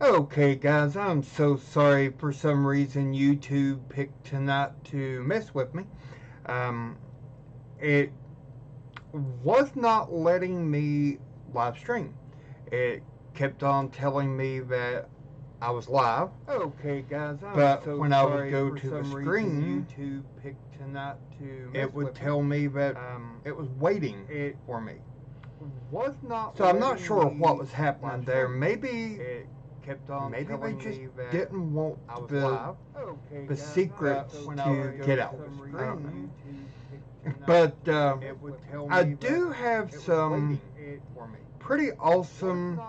Okay, guys, I'm so sorry. For some reason, YouTube picked tonight to mess with me. Um, it was not letting me live stream. It kept on telling me that I was live. Okay, guys, but so when I would go to the screen, YouTube picked tonight to it would tell me that it was waiting for me. Was not. So I'm not sure what was happening there. Maybe kept on maybe they just didn't want the secrets to get out. I don't know. But I do have some pretty awesome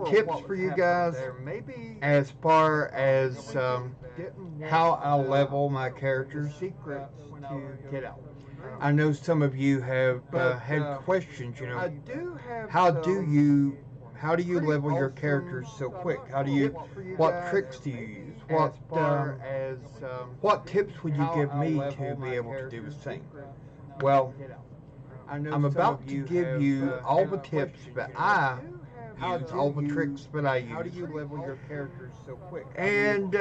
tips for you guys as far as how I level my characters to get out. I know some of you have had questions, how do you level your characters so quick? What tricks do you use? What tips would you give me to be able to do the same? Well, I'm about to give you all the tips that I use, all the tricks that I use. How do you level your characters so quick? And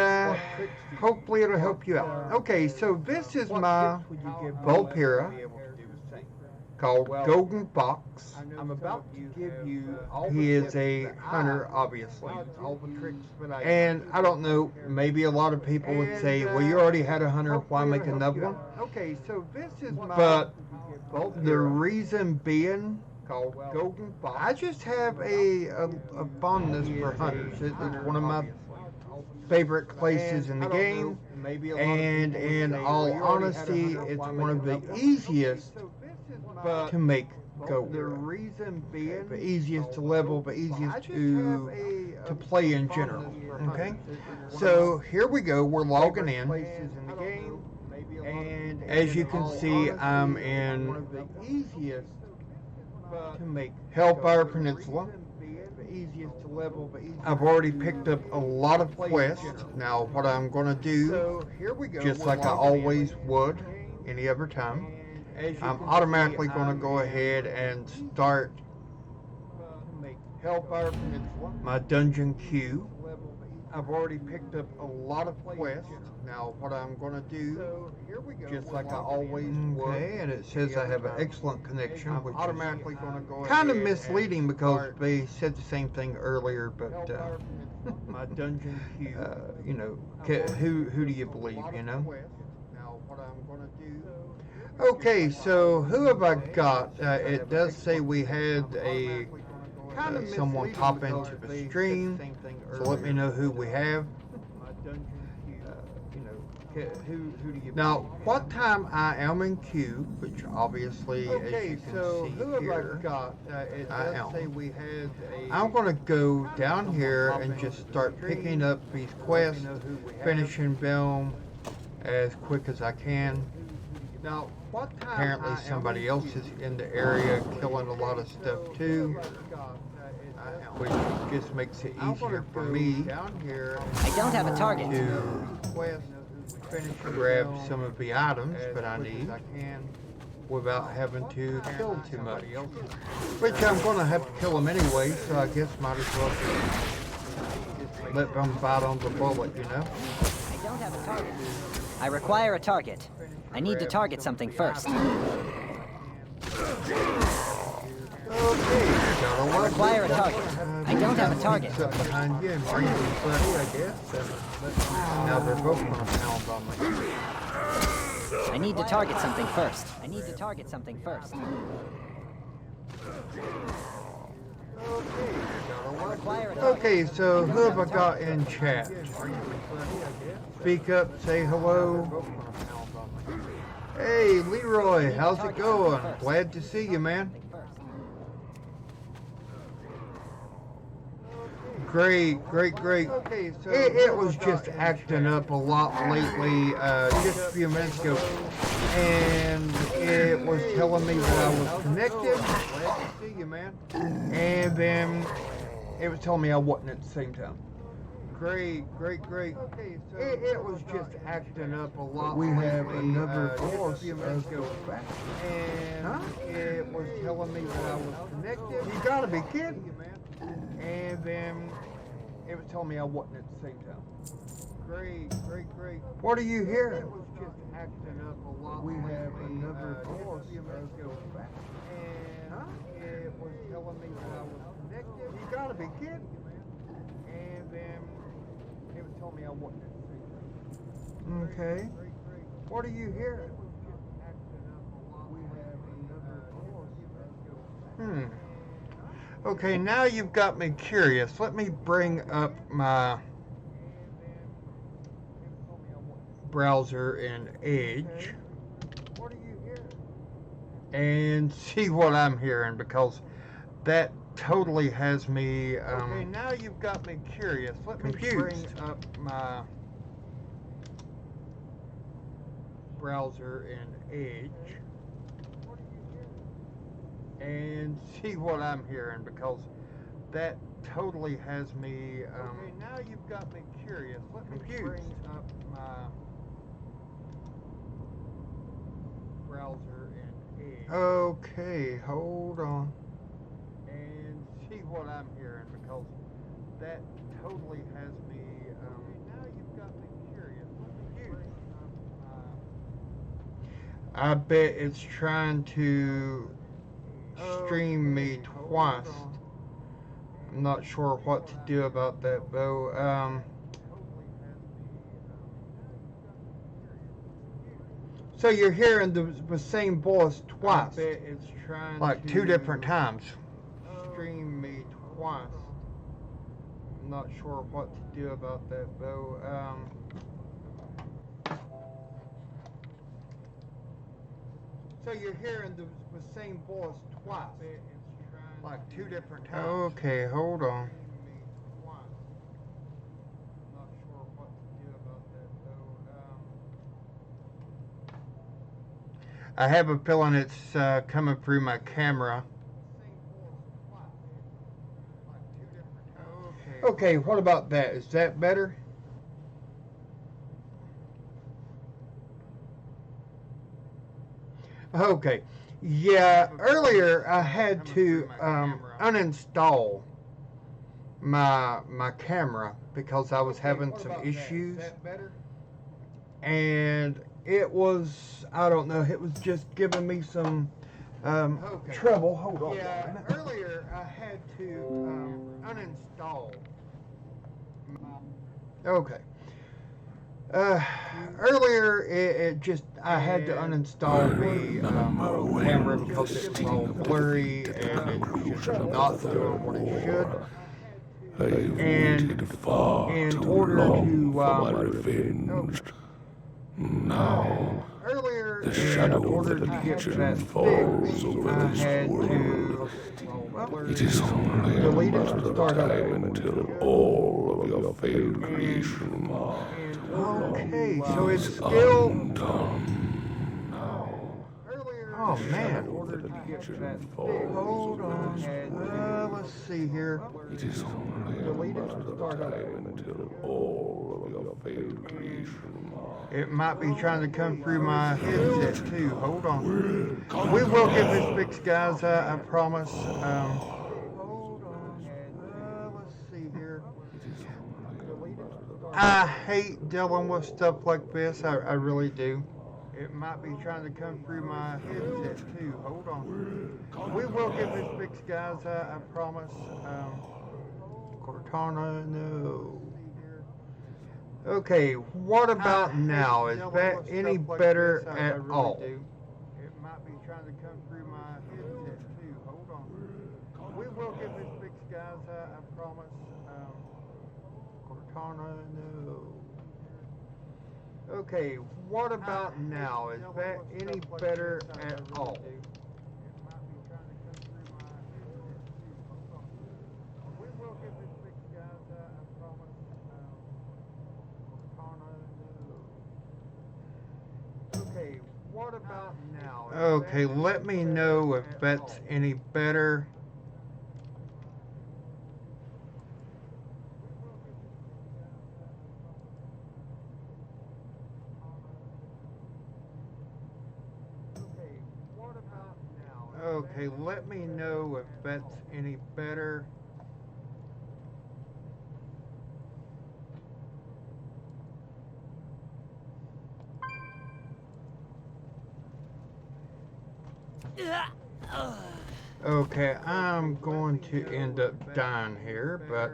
hopefully it'll help you out. Okay, so this is my Volpira called Golden Fox. I'm about to give you all he is a hunter, obviously. And I don't know, maybe a lot of people would say, well, you already had a hunter, why make another one? Okay, so this is my But the reason being, called Golden Fox, I just have a fondness for hunters. It's one of my favorite places in the game, and in all honesty, it's one of the easiest to make go. The reason being, the easiest to level, the easiest to play in general. Okay, so here we go. We're logging in, and as you can see, I'm in Hellfire Peninsula. I've already picked up a lot of quests. Now, what I'm going to do, just like I always would any other time, I'm automatically going to go ahead and start my dungeon queue. I've already picked up a lot of quests. Now, what I'm going to do, just like I always would. Okay, and it says I have an excellent connection, which automatically going to go kind of misleading because they said the same thing earlier, but my dungeon queue, who do you believe, Now, what I'm going to do. Okay, so who have I got? It does say we had a someone pop into the stream, so let me know who we have. Now, what time I am in queue, which obviously, as you can see here, I am. I'm going to go down here and just start picking up these quests, finishing them as quick as I can. Now, apparently somebody else is in the area killing a lot of stuff too, which just makes it easier for me I don't have a target. to grab some of the items that I need without having to kill too much. Which I'm going to have to kill them anyway, so I guess might as well let them bite on the bullet, I don't have a target. I require a target. I need to target something first. Okay, I require a target. I don't have a target. Up behind you and bring them buddy, I guess. Now they're both going to pound on me. I need to target something first. I need to target something first. Okay, so who have I got in chat? Speak up, say hello. Hey, Leroy, how's it going? Glad to see you, man. Great. Okay, so it was just acting up a lot lately, just a few minutes ago, and it was telling me that I was connected. Glad to see you, man. And then it was telling me I wasn't at the same time. Great. Okay, so it was just acting up a lot. We have another boss as goes back, and it was telling me that I was connected. You gotta be kidding, man. And then It was telling me I wasn't at the same time. Great. What are you hearing? It was just acting up a lot. We have another boss. And it was telling me that I was connected. You gotta be kidding. And then it was telling me I wasn't at the same time. Okay. What are you hearing? It was just acting up a lot. We have another boss. Okay, now you've got me curious. Let me bring up my browser in Edge and see what I'm hearing, because that totally has me okay, now you've got me curious. Let confused. Me bring up my browser in Edge and see what I'm hearing, because that totally has me okay, now you've got me curious. Let me bring up my browser in Edge. Okay, hold on. And see what I'm hearing, because that totally has me okay, now you've got me curious. Let me bring up my I bet it's trying to stream me twice. I'm not sure what to do about that, though. So you're hearing the same voice twice. I bet it's trying like two different times. Stream me twice. I'm not sure what to do about that, though. So you're hearing the same voice twice. Like two different times. Okay, hold on. Not sure what to do about that, though. I have a feeling it's coming through my camera. Okay, what about that? Is that better? Okay. Yeah, earlier I had to uninstall my camera because I was having some issues. And it was, I don't know, it was just giving me some trouble. Hold on. Yeah, earlier I had to uninstall. Okay. Earlier, it just, I had to uninstall the camera because it was all blurry and it was just not doing what it should. And in order to revenge. Now, earlier, the shadow in order of the to get Legion that falls fixed, over I this had world. to It is only a delete it matter and of start over. time until all of your failed creation are okay, so it's still undone. Now, oh man, the Legion hold falls over on. this world. Let's see here. It is only a matter of time until all of your failed creation are. It might be trying to come through my headset too. Hold on. We will get this fixed, guys. I promise. Hold on. Let's see here. I hate dealing with stuff like this. I really do. It might be trying to come through my headset too. Hold on. We will get this fixed, guys. I promise. Cortana, no. Okay, what about now? Is that any better at all? It might be trying to come through my headset too. Hold on. We will get this fixed, guys. I promise. Cortana, no. Okay, what about now? Is that any better at all? We will get this fixed, guys. I promise. Okay, what about now? Okay, let me know if that's any better. Okay, let me know if that's any better. Okay, I'm going to end up dying here, but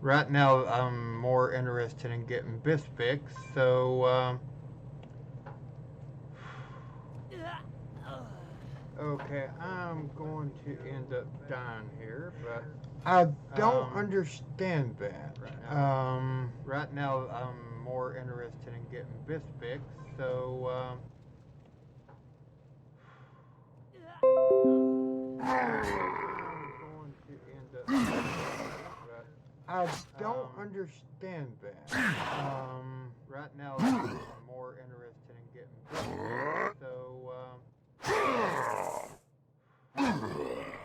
right now, I'm more interested in getting this fixed. So okay, I'm going to end up dying here, but I don't understand that. Right now, I'm more interested in getting this fixed. So going to end up dying here, but I don't understand that. Right now, I'm more interested in getting this fixed. So I don't understand.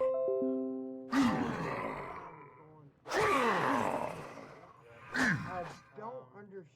Right now, I'm more interested in I don't understand.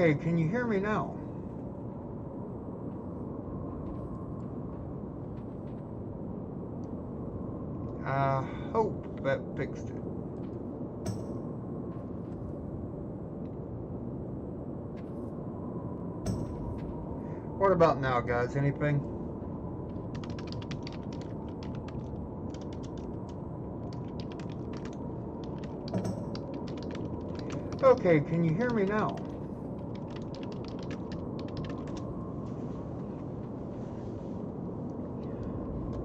Okay, can you hear me now? I hope that fixed it. What about now, guys? Anything? Okay, can you hear me now?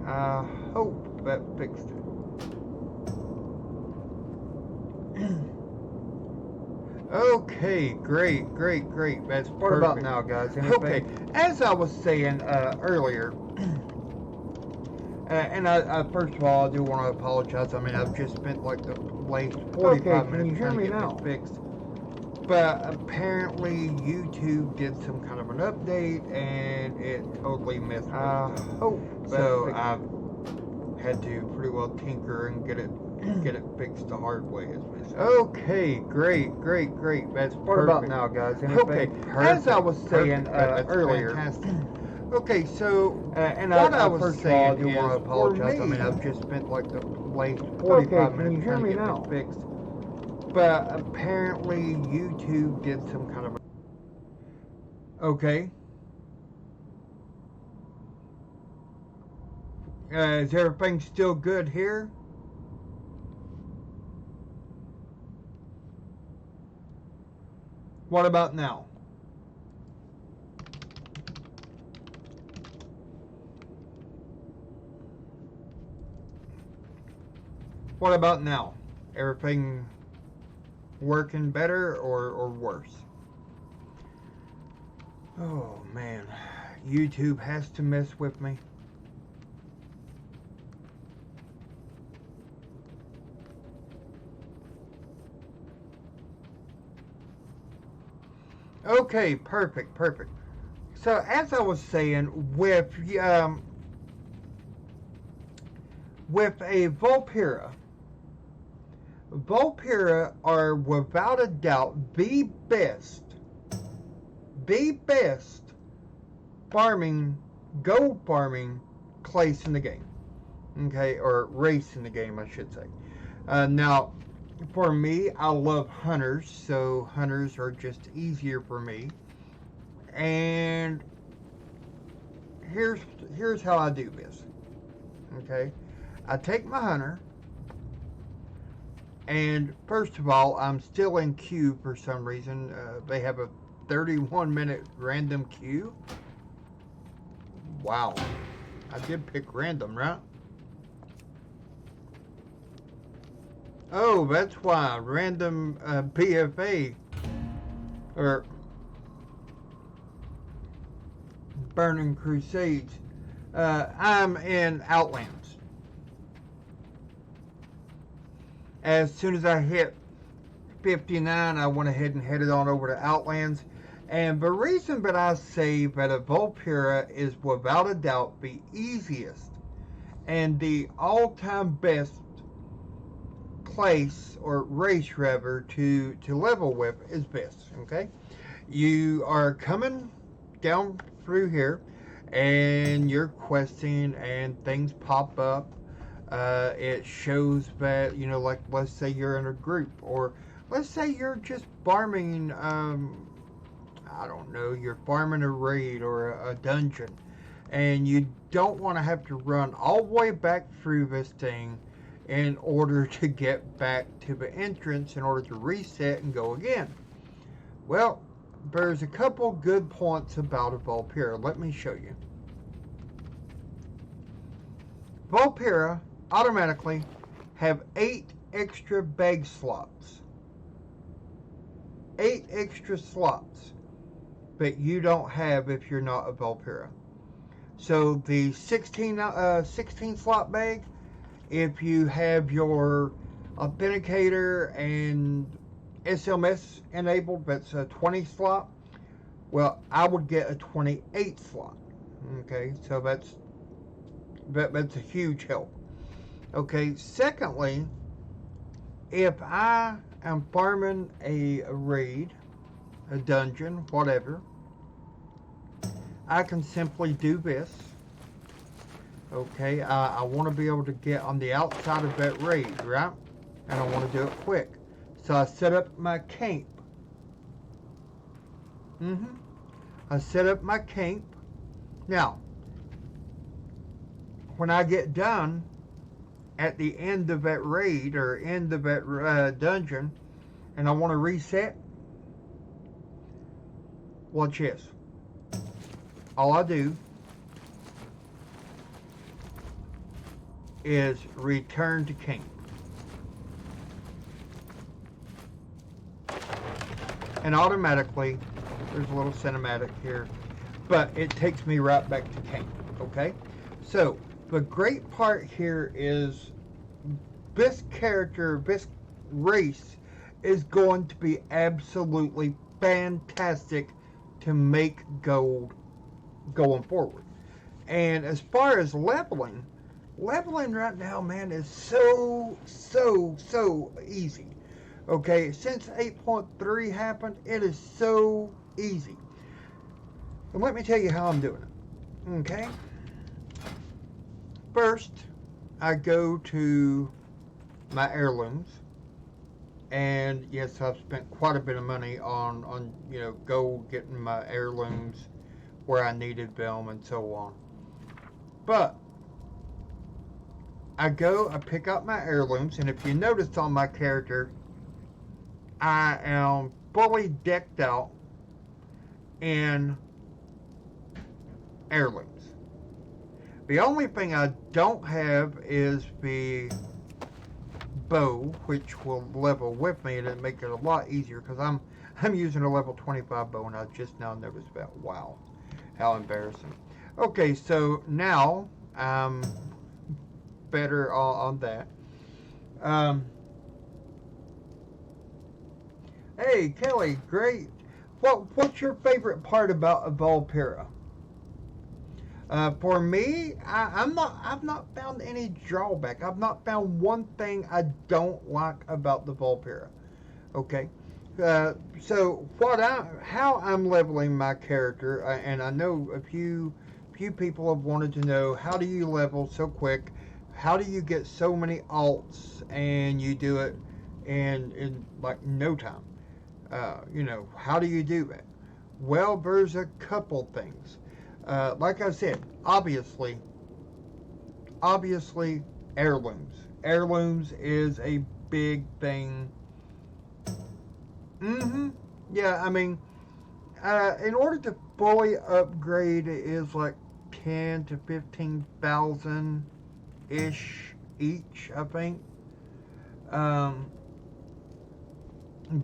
I hope that fixed it. Okay, great. That's perfect. What about now, guys? Anything? Okay, as I was saying earlier, and I first of all, I do want to apologize. I mean, I've just spent like the last 45 minutes trying to get this fixed. But apparently YouTube did some kind of an update and it totally messed with it. So I've had to pretty well tinker and get it fixed the hard way, as we say. Okay, great. That's perfect. What about now, guys? Anything? Okay, as I was saying earlier. Fantastic. Okay, so and what I was saying, I do want to apologize. I mean, I've just spent like the last 45 minutes trying to get this fixed. But apparently YouTube did some kind of... Okay. Is everything still good here? What about now? What about now? Everything working better or worse? Oh man, YouTube has to mess with me. Okay, perfect. So as I was saying, with a Vulpera are without a doubt the best gold farming place in the game. Okay, or race in the game, I should say. Now, for me, I love hunters, so hunters are just easier for me. And here's how I do this. Okay, I take my hunter, and first of all, I'm still in queue for some reason. They have a 31-minute random queue. Wow, I did pick random, right? Oh, that's why. Random BFA. Or Burning Crusades. I'm in Outlands. As soon as I hit 59, I went ahead and headed on over to Outlands. And the reason that I say that a Vulpera is without a doubt the easiest and the all-time best place or race rather to level with is this. Okay, you are coming down through here and you're questing and things pop up. It shows that, you know, like let's say you're in a group, or let's say you're just farming, I don't know, you're farming a raid or a dungeon, and you don't want to have to run all the way back through this thing in order to get back to the entrance in order to reset and go again. Well, there's a couple good points about a Vulpera. Let me show you. Vulpera automatically have 8 extra bag slots. 8 extra slots that you don't have if you're not a Vulpera. So the 16 slot bag, if you have your authenticator and SMS enabled, that's a 20 slot. Well, I would get a 28 slot. Okay, so that's a huge help. Okay, secondly, if I am farming a raid a dungeon, whatever, I can simply do this. Okay, I want to be able to get on the outside of that raid, right? And I want to do it quick. So I set up my camp. I set up my camp. Now, when I get done at the end of that raid or end of that dungeon and I want to reset, watch this. All I do is return to camp. And automatically, there's a little cinematic here, but it takes me right back to camp, okay? So, the great part here is this character, this race is going to be absolutely fantastic to make gold going forward. And as far as leveling right now, man, is so easy. Okay, since 8.3 happened, it is so easy. And let me tell you how I'm doing it. Okay? First, I go to my heirlooms. And yes, I've spent quite a bit of money on gold, getting my heirlooms where I needed them and so on. But I pick up my heirlooms, and if you notice on my character, I am fully decked out in heirlooms. The only thing I don't have is the bow, which will level with me, and it'll make it a lot easier because I'm using a level 25 bow, and I just now noticed that. Wow, how embarrassing. Okay, so now I'm better on that. Hey, Kelly, great. What's your favorite part about Volpera? For me, I've not found any drawback. I've not found one thing I don't like about the Volpera. Okay, so how I'm leveling my character, and I know a few people have wanted to know, how do you level so quick? How do you get so many alts and you do it in like no time? How do you do that? Well, there's a couple things. Like I said, obviously, heirlooms. Heirlooms is a big thing. Yeah, I mean, in order to fully upgrade, it is like 10 to 15,000 ish each, I think.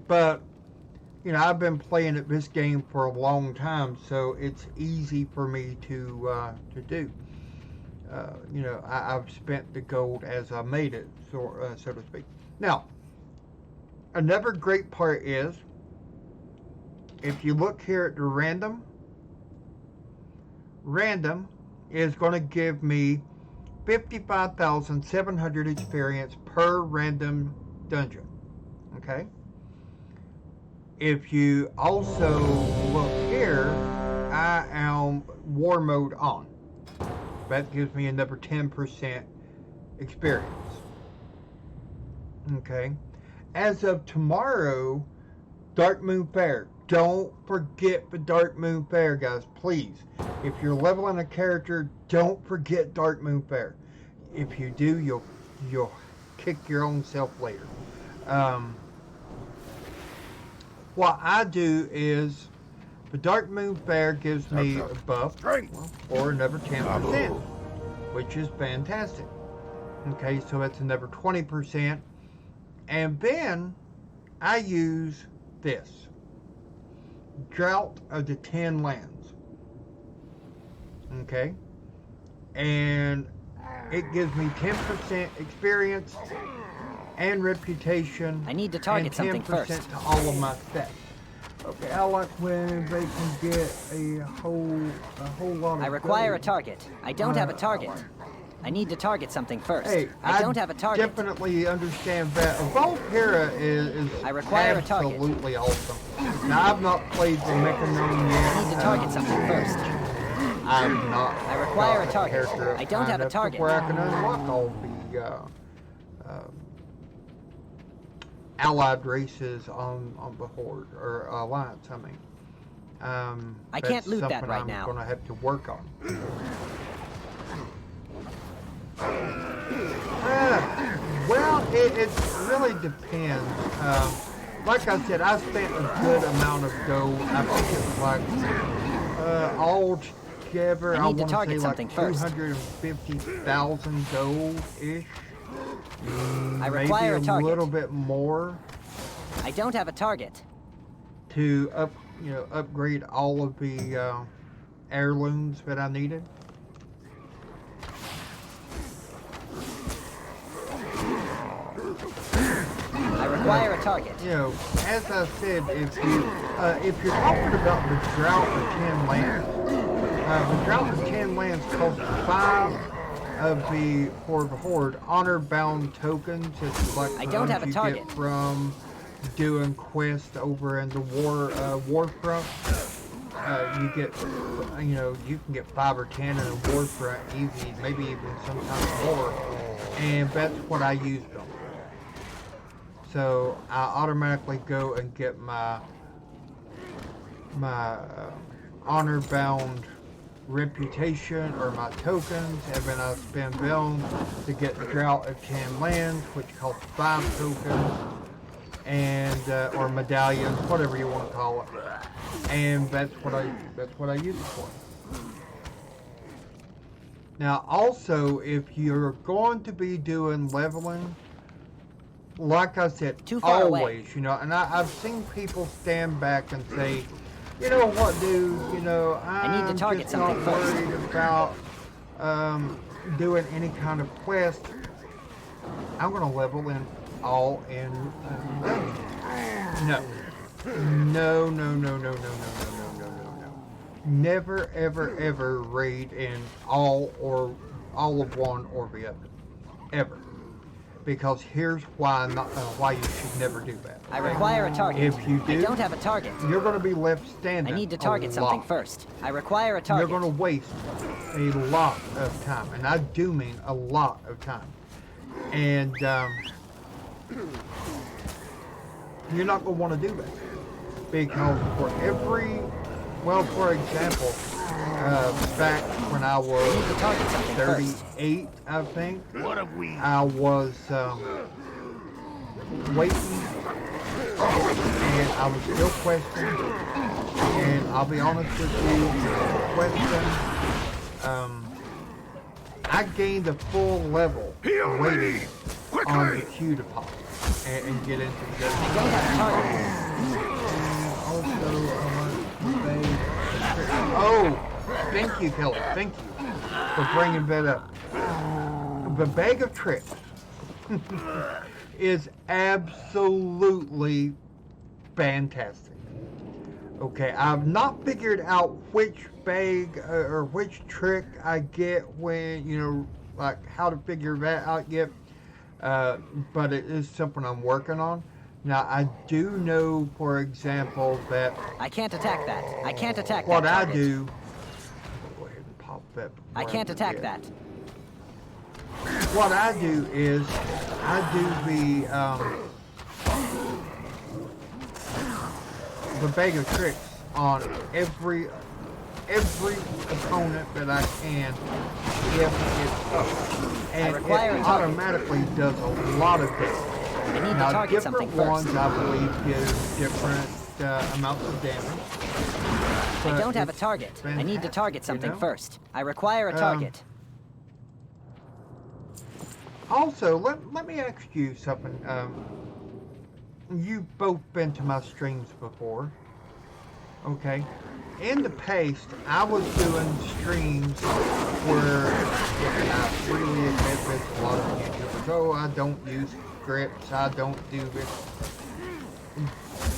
But I've been playing at this game for a long time, so it's easy for me to do. I've spent the gold as I made it, so to speak. Now, another great part is, if you look here at the random is going to give me 55,700 experience per random dungeon. Okay? If you also look here, I am war mode on. That gives me another 10% experience. Okay? As of tomorrow, Dark Moon Fair. Don't forget the Dark Moon Fair, guys, please. If you're leveling a character, don't forget Dark Moon Fair. If you do, you'll kick your own self later. What I do is, the Dark Moon Fair gives me a buff for another 10%, which is fantastic. Okay, so that's another 20%. And then I use this. Drought of the 10 Lands. Okay? And it gives me 10% experience and reputation. I need to target something first. To all of my stats. Okay, I like when they can get a whole lot of I require gold. a target. I don't have a target. I need to target something first. Hey, I don't have a target. Definitely understand that. Volterra is I require a target. absolutely awesome. Now, I've not played the Mechanome yet. I need to target something first. I'm not. I require a target. character I don't have a target. Where I can unlock all the allied races on the Horde or Alliance. I mean, I can't loot that right I'm now. going to have to work on. Well, it really depends. Like I said, I spent a good amount of gold. I think it was like all together, I I need to want to target say like something first. 250,000 gold-ish. I require a Maybe a target. little bit more I don't have a target. to upgrade all of the heirlooms that I needed. I require a target. You know, as I said, if you're talking about the Drought of 10 Lands, the Drought of 10 Lands costs 5 of the Horde honor-bound tokens. It's like I don't have a you target. get from doing quests over in the Warcraft. You get, you can get 5 or 10 in a Warcraft easy, maybe even sometimes more, and that's what I use them. So I automatically go and get my honor-bound reputation or my tokens, and then I spend them to get the Drought of 10 Lands, which costs 5 tokens, and or medallions, whatever you want to call it. And that's what I use it for. Now, also, if you're going to be doing leveling, like I said, Too far always, away. and I've seen people stand back and say, you know what, dude, I need to target just not something first. worried about doing any kind of quest. I'm going to level in all in No. No. Never, ever, ever raid in all of one or the other. Ever. Because here's why you should never do that. I require a target. If you do, I don't have a target. you're going to be left standing. I need to target something first. I require a target. You're going to waste a lot of time, and I do mean a lot of time. And you're not going to want to do that. Because for example, back when I was 38, I think, I was waiting, and I was still questing, and I'll be honest with you, question, I gained a full level waiting on the queue to pop and get into the game. I don't have a target. Oh, thank you, Kelly. Thank you for bringing that up. The bag of tricks is absolutely fantastic. Okay, I've not figured out which bag or which trick I get when, like how to figure that out yet. But it is something I'm working on. Now, I do know, for example, that I can't attack that. I can't attack what that I target. do, go ahead and pop that. I can't attack that. What I do is I do the bag of tricks on every opponent that I can if it's up, and it automatically does a lot of damage. I need to Now, target something different first. ones, I believe, give different amounts of damage. I don't have a target. I need to target something first. I require a target. Also, let me ask you something. You've both been to my streams before, okay? In the past, I was doing streams where, and I freely admit this, a lot of YouTubers, oh, I don't use scripts, I don't do this.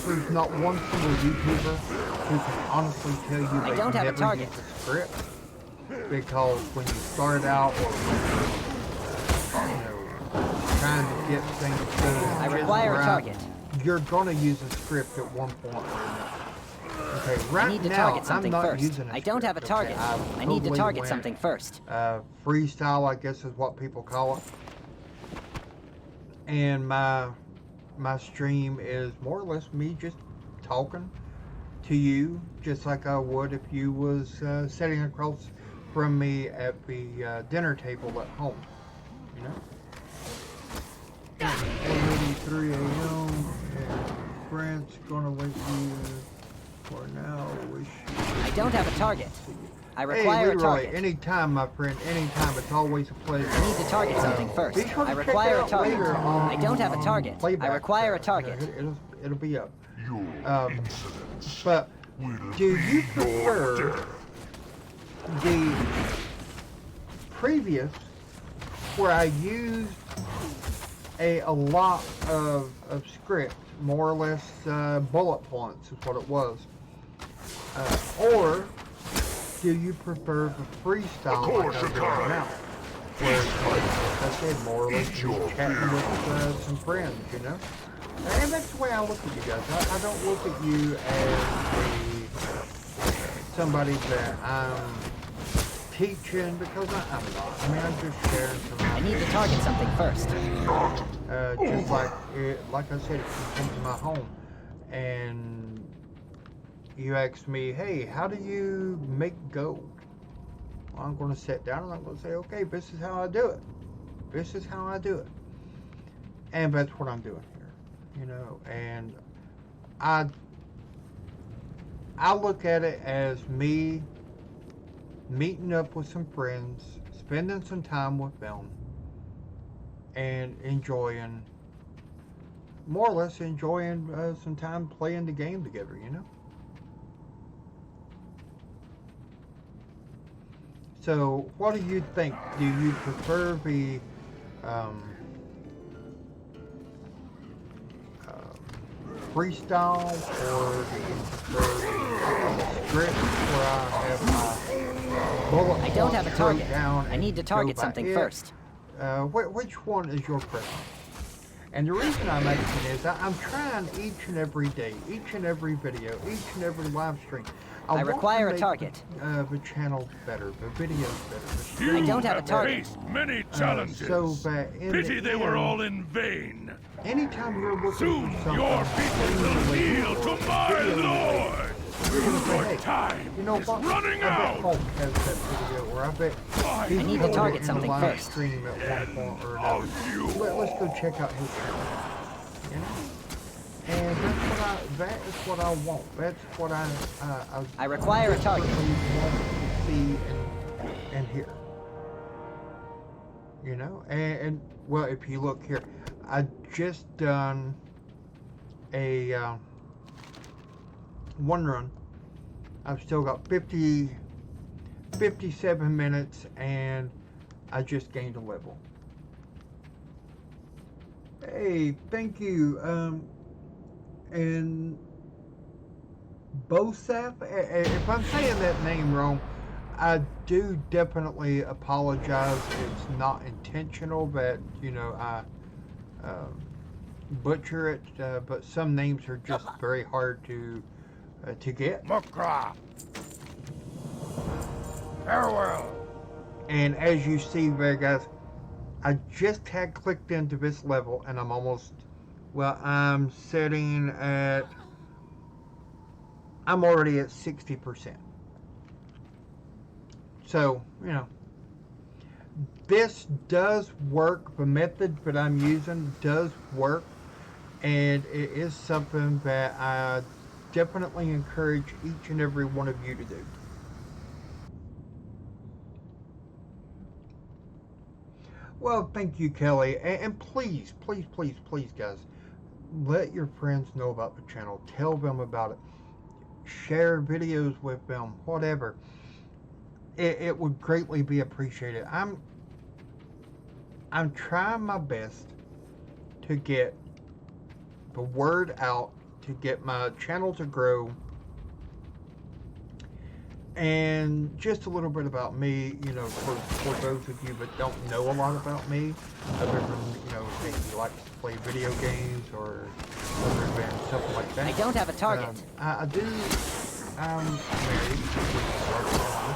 There's not one single YouTuber who can honestly tell you they don't have a never target. use a script. Because when you start out or when trying to get things done. I require a target. You're going to use a script at one point. Okay, right I need to now, target something I'm not first. using a I don't have a script, okay? target. I need to totally target went, something first. Freestyle, I guess is what people call it. And my stream is more or less me just talking to you, just like I would if you was sitting across from me at the dinner table at home, you know? Already 3 a.m. and Brent's gonna let you for now. Wish you I don't have a target. I require a target. Anytime, my friend, anytime. It's always a pleasure. I need to target something first. Sure I require a target. I don't have a on target. playback. I require a target. It'll be up. But do you prefer the previous where I used a lot of script, more or less bullet points is what it was, or do you prefer the freestyle like I'm doing now, where, like I said, more or less just chatting with some friends, you know? And that's the way I look at you guys. I don't look at you as somebody that I'm teaching, because I'm not. I mean, I'm just sharing some ideas. I need to target something first. Just like I said, if you come to my home and you ask me, hey, how do you make gold? Well, I'm going to sit down and I'm going to say, okay, this is how I do it. This is how I do it. And that's what I'm doing here, you know. And I look at it as me meeting up with some friends, spending some time with them, and enjoying, more or less enjoying some time playing the game together, you know? So, what do you think? Do you prefer the freestyle, or do you prefer the script where I have my bullet I don't have a target. down? I need to target something first. Which one is your preference? And the reason I'm asking is I'm trying each and every day, each and every video, each and every live stream. I require a target. The channel better, the videos better. I don't have a target. Faced many challenges. So that Pity they were all in vain. Anytime you're looking Soon for something, your people will kneel to my lord. you're gonna say, Your hey, time you know is what? running I bet out. Hulk has that video, or I bet I he's need to doing target it in something a live first. stream at one point or How another. you Let's go check out his channel. You know? And that is what I want. That's what I require a target. desperately want to see and hear. You know? And well, if you look here, I just done a one run. I've still got 57 minutes, and I just gained a level. Hey, thank you. And Bosaf, if I'm saying that name wrong, I do definitely apologize. It's not intentional that, you know, I butcher it, but some names are just very hard to get. Mukra. Farewell. And as you see there, guys, I just had clicked into this level, and I'm almost, well, I'm sitting at, I'm already at 60%. So, you know, this does work. The method that I'm using does work, and it is something that I definitely encourage each and every one of you to do. Well, thank you, Kelly. And please, please, please, please, guys, let your friends know about the channel. Tell them about it. Share videos with them, whatever. It would greatly be appreciated. I'm trying my best to get the word out, to get my channel to grow. And just a little bit about me, you know, for those of you that don't know a lot about me, other than, you know, maybe you like to play video games or other than something like that. I don't have a target. I do. I'm married to North Carolina.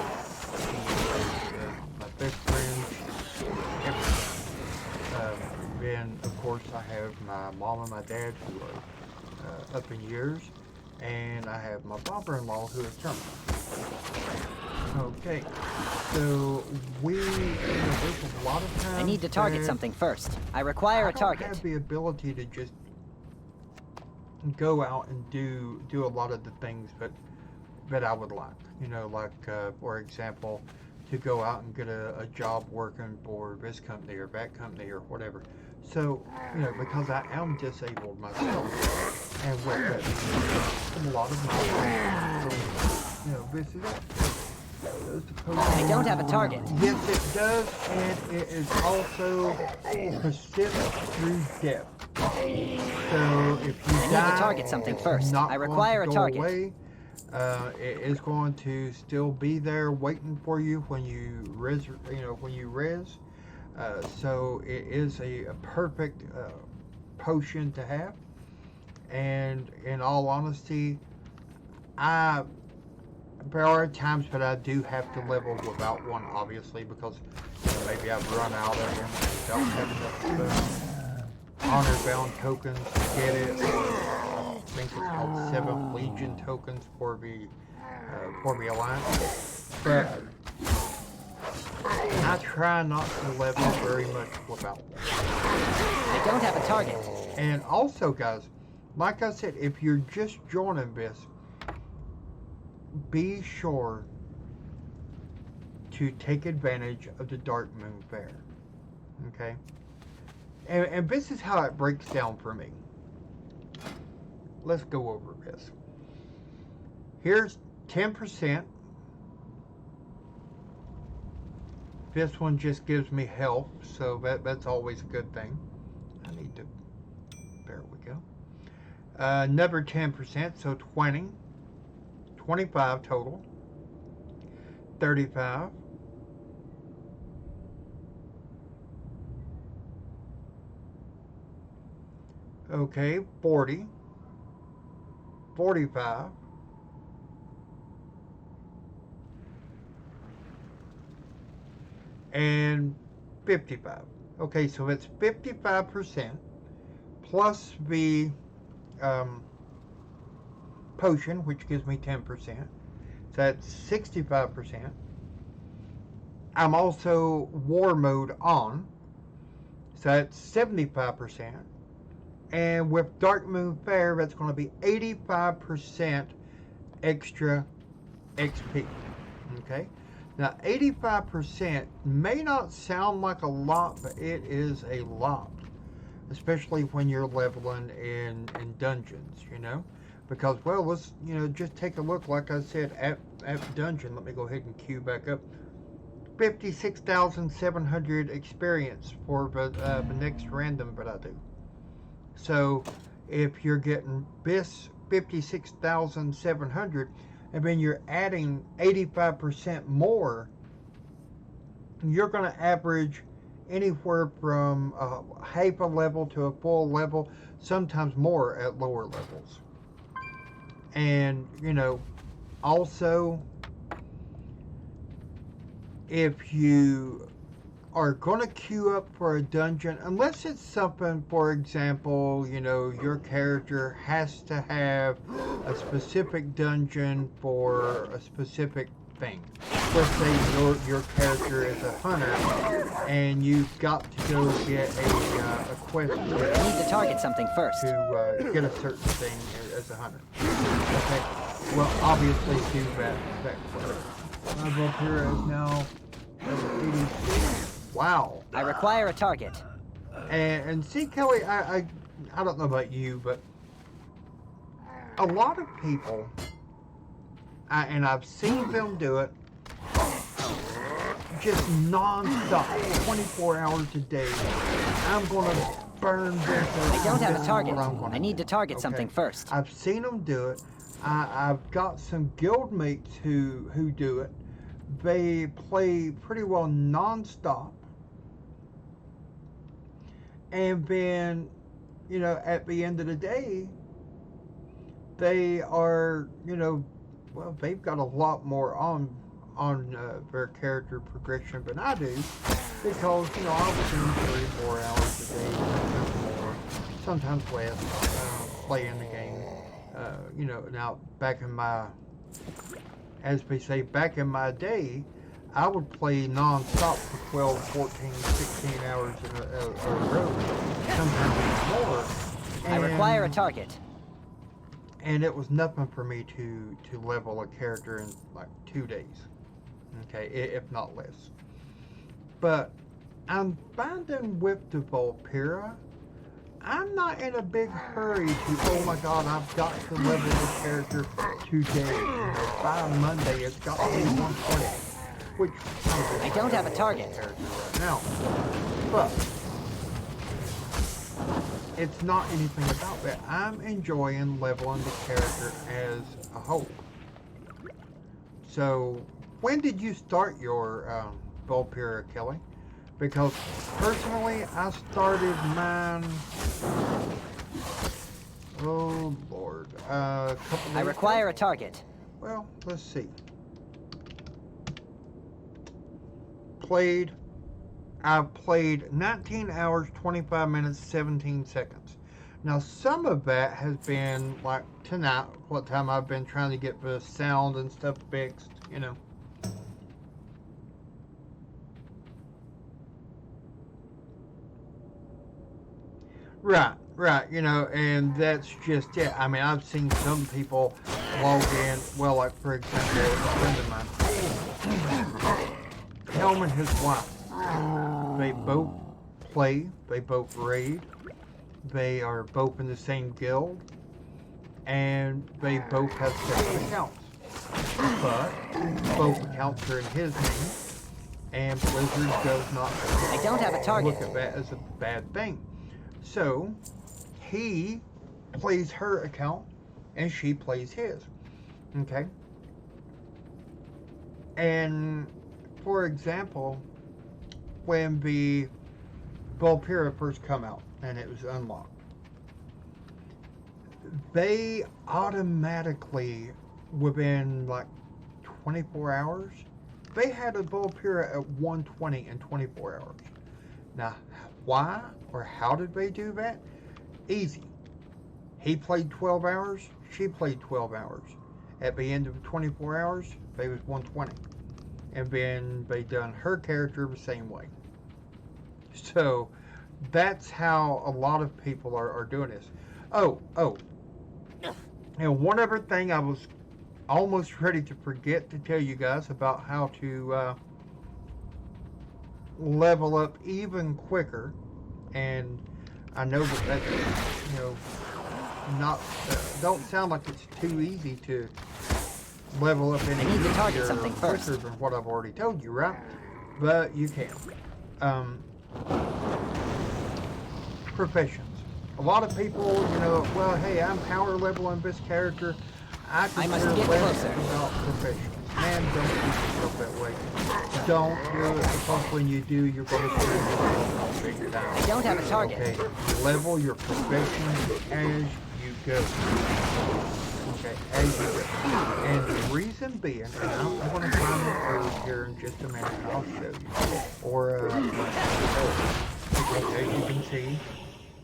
My best friend, everything. Then, of course, I have my mom and my dad who are up in years, and I have my father-in-law who is terminal. Okay, so there's a lot of times I need to target something first. I require a target. I don't have the ability to just go out and do a lot of the things that I would like. You know, like for example, to go out and get a job working for this company or that company or whatever. So, you know, because I am disabled myself, and with a lot of my, you know, this is it. I don't have a target. Yes, it does, and it is also persist through death. So if you I need to target something first. I require a target. Away, it is going to still be there waiting for you when you res. So it is a perfect potion to have. And in all honesty, there are times that I do have to level without one, obviously, because maybe I've run out of them and don't have enough honor-bound tokens to get it. Or I think it's called 7 Legion tokens for the Alliance. But I try not to level very much without one. I don't have a target. And also, guys, like I said, if you're just joining this, be sure to take advantage of the Dark Moon Fair. Okay? And this is how it breaks down for me. Let's go over this. Here's 10%. This one just gives me health, so that's always a good thing. I need to... There we go. Another 10%, so 20. 25 total. 35. Okay, 40. 45. And 55. Okay, so it's 55% plus the potion, which gives me 10%. So that's 65%. I'm also war mode on, so that's 75%. And with Dark Moon Fair, that's going to be 85% extra XP. Okay? Now, 85% may not sound like a lot, but it is a lot. Especially when you're leveling in dungeons, you know? Because, well, let's, you know, just take a look, like I said, at dungeon. Let me go ahead and queue back up. 56,700 experience for the next random that I do. So, if you're getting this 56,700, and then you're adding 85% more, you're going to average anywhere from half a level to a full level, sometimes more at lower levels. And, you know, also, if you are going to queue up for a dungeon, unless it's something, for example, you know, your character has to have a specific dungeon for a specific thing. Let's say your character is a hunter, and you've got to go get a quest. I need to target something first. To get a certain thing as a hunter. Okay. Well, obviously do that quest. My book here is now 86. Wow. I require a target. And see, Kelly, I don't know about you, but a lot of people, and I've seen them do it, just non-stop, 24 hours a day. I'm going to burn this. I don't have a target. I need to target something first. I've seen them do it. I've got some guild mates who do it. They play pretty well non-stop. And then, you know, at the end of the day, they are, you know, well, they've got a lot more on their character progression than I do, because, you know, I was doing 3-4 hours a day, sometimes more, sometimes less, playing the game. You know, now back in my, as they say, back in my day, I would play non-stop for 12, 14, 16 hours in a row, sometimes even more. I require a target. And it was nothing for me to level a character in like 2 days, okay, if not less. But I'm finding with the Volpira, I'm not in a big hurry to, oh my god, I've got to level the character today. You know, by Monday it's got to be 120, which I don't have a target right now. But it's not anything about that. I'm enjoying leveling the character as a whole. So, when did you start your Volpira, Kelly? Because personally, I started mine. Oh Lord, a couple days I require ago. a target. Well, let's see. I've played 19 hours, 25 minutes, 17 seconds. Now, some of that has been like tonight, what time I've been trying to get the sound and stuff fixed, you know. Right, you know, and that's just it. I mean, I've seen some people log in, well, like, for example, a friend of mine, him and his wife, they both play, they both raid, they are both in the same guild, and they both have separate accounts. But both accounts are in his name, and Blizzard does not I don't have a target. look at that as a bad thing. So, he plays her account, and she plays his. Okay? And, for example, when the Volpira first come out, and it was unlocked, they automatically, within like 24 hours, they had a Volpira at 120 in 24 hours. Now, why or how did they do that? Easy. He played 12 hours, she played 12 hours. At the end of 24 hours, they was 120. And then they done her character the same way. So, that's how a lot of people are doing this. Oh. And one other thing I was almost ready to forget to tell you guys about how to level up even quicker, and I know that you know, not don't sound like it's too easy to level up any need to target easier something or quicker first. than what I've already told you, right? But you can. Professions. A lot of people, you know, well, hey, I'm power leveling this character. I must care get less closer. about professions. Man, don't treat yourself that way. Don't do it, because when you do, you're going to screw yourself big time. I don't have a target. Okay, level your profession as you go. Okay, as you go. And the reason being, and I'm going to find the code here in just a minute, and I'll show you. Or, okay, as you can see,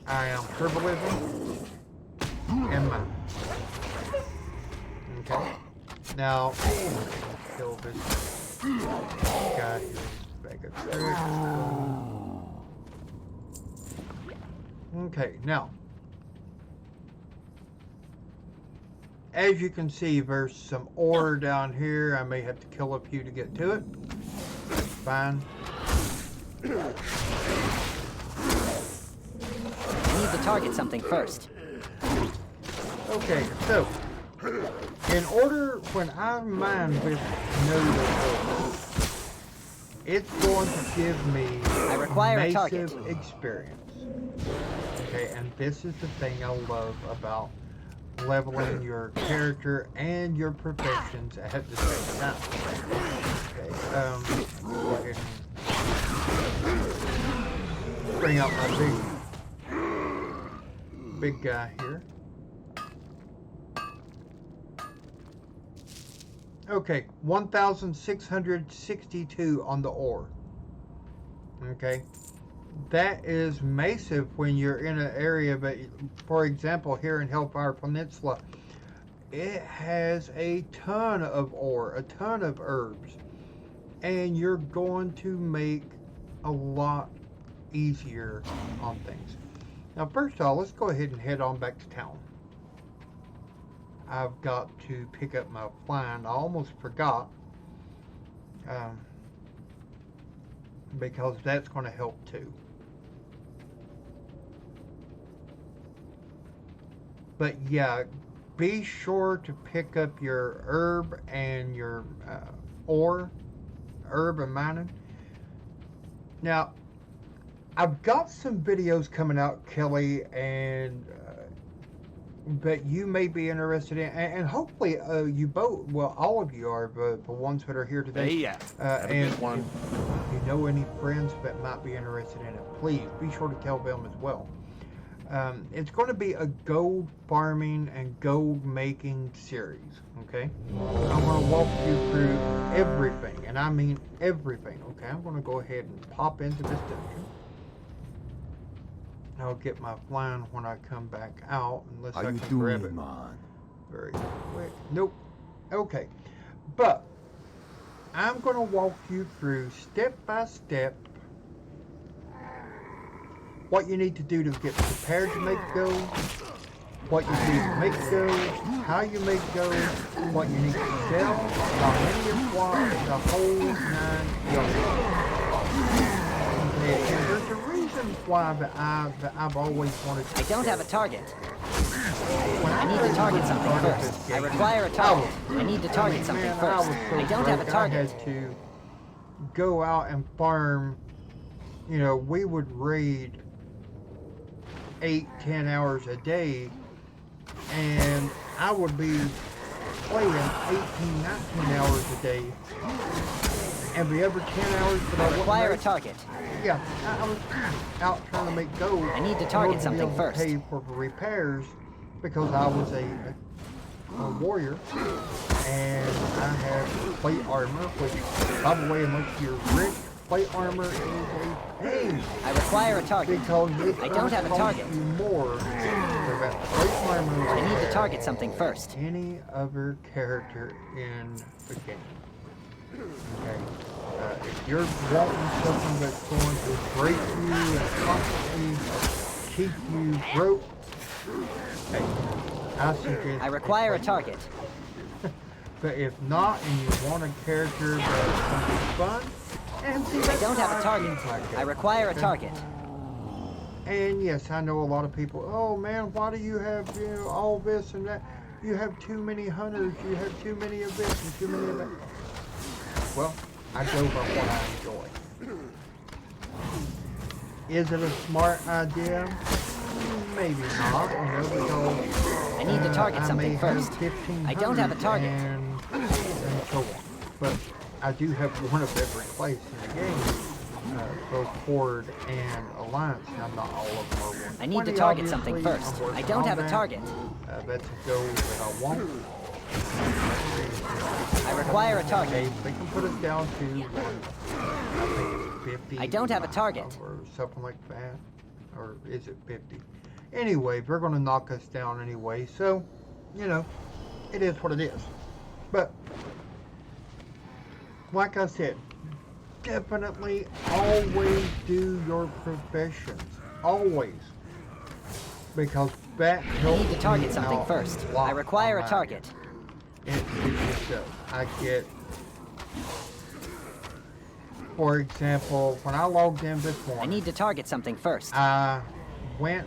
I am herbalism and mine. Okay. Now, kill this guy here. Bag of tricks. Okay, now, as you can see, there's some ore down here. I may have to kill a few to get to it. Fine. I need to target something first. Okay, so, in order, when I mine this node of ore, it's going to give me I require a target. massive experience. Okay, and this is the thing I love about leveling your character and your professions at the same time. Okay, go ahead and bring out my big guy here. Okay, 1,662 on the ore. Okay, that is massive when you're in an area, but for example, here in Hellfire Peninsula, it has a ton of ore, a ton of herbs, and you're going to make a lot easier on things. Now, first of all, let's go ahead and head on back to town. I've got to pick up my flying. I almost forgot, because that's going to help too. But yeah, be sure to pick up your herb and your ore, herb and mining. Now, I've got some videos coming out, Kelly, and but you may be interested in, and hopefully you both, well, all of you are, the ones that are here today. Hey, yeah. And if you know any friends that might be interested in it, please be sure to tell them as well. It's going to be a gold farming and gold making series, okay? I'm going to walk you through everything, and I mean everything, okay? I'm going to go ahead and pop into this dungeon. I'll get my flying when I come back out, unless I can grab it very quick. Nope. Okay. But I'm going to walk you through step by step what you need to do to get prepared to make gold, what you need to make gold, how you make gold, what you need to sell, how many you want, the whole 9 yards. And there's a reason why that I've always wanted to. I don't have a target. I need to target something first. I require a target. I need to target something first. I don't have a target. I had to go out and farm. You know, we would raid 8-10 hours a day, and I would be playing 18-19 hours a day. And the other 10 hours that I require a target. Yeah, I was out trying to make gold. I need to target something first. Pay for the repairs because I was a warrior, and I had plate armor, which, by the way, unless you're rich, plate armor is a pain. I require a target. Because I don't have a target. More than that plate armor. I need to target something first. Any other character in the game. Okay. If you're wanting something that's going to break you and constantly keep you broke, hey, I suggest. I require a target. But if not, and you want a character that's going to be fun, and see, I don't have a target. I require a target. And yes, I know a lot of people. Oh man, why do you have all this and that? You have too many hunters. You have too many of this and too many of that. Well, I go by what I enjoy. Is it a smart idea? Maybe not. Because I need to target something first. I don't have a target. And so on. But I do have one of every place in the game, both Horde and Alliance. I'm not all of them are one. I need to target something first. I don't have a target. That's a goal that I want. I require a target. They can put us down to, I think it's 50. I don't have a target. Or something like that. Or is it 50? Anyway, they're going to knock us down anyway. So, you know, it is what it is. But, like I said, definitely always do your professions. Always. Because that helps. I need to target something first. I require a target. It just does. I get, for example, when I logged in this morning, I need to target something first. I went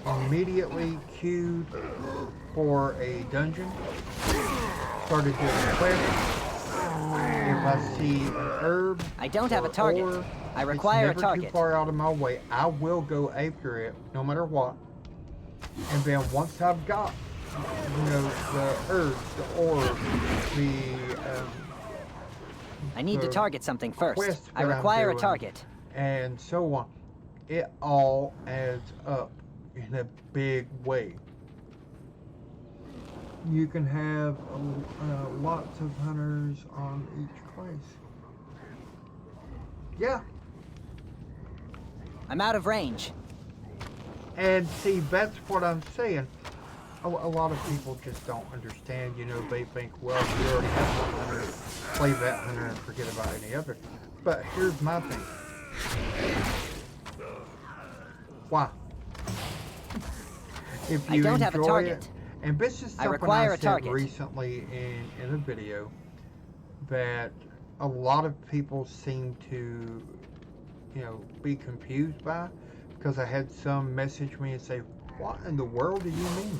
immediately queued for a dungeon, started doing quests. If I see an herb, I don't have a target. I require a target. Too far out of my way, I will go after it, no matter what. And then once I've got the herbs, the orbs, I need to the target something first. quests I that I'm require a doing, target. and so on. It all adds up in a big way. You can have lots of hunters on each place. Yeah. I'm out of range. And see, that's what I'm saying. A lot of people just don't understand. They think, well, if you already have one hunter, play that hunter and forget about any other. But here's my thing. Why? If you I don't have a enjoy target. it, and this is something require I a said target. recently in a video, that a lot of people seem to, be confused by, because I had some message me and say, what in the world do you mean?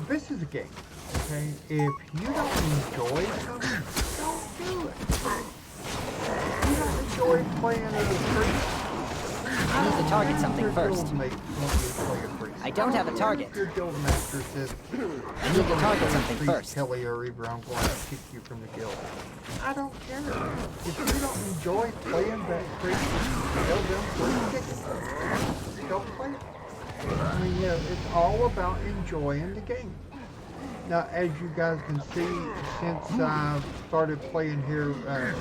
This is a game, okay? If you don't enjoy something, don't do it. If you don't enjoy playing a priest, I need to target something first. I don't have a target. Your guild master says, I need to target something first. Kelly or either I'm going to kick you from the guild. I don't care. If you don't enjoy playing that priest, tell them where to kick it. Don't play it. I mean, it's all about enjoying the game. Now, as you guys can see, since I've started playing here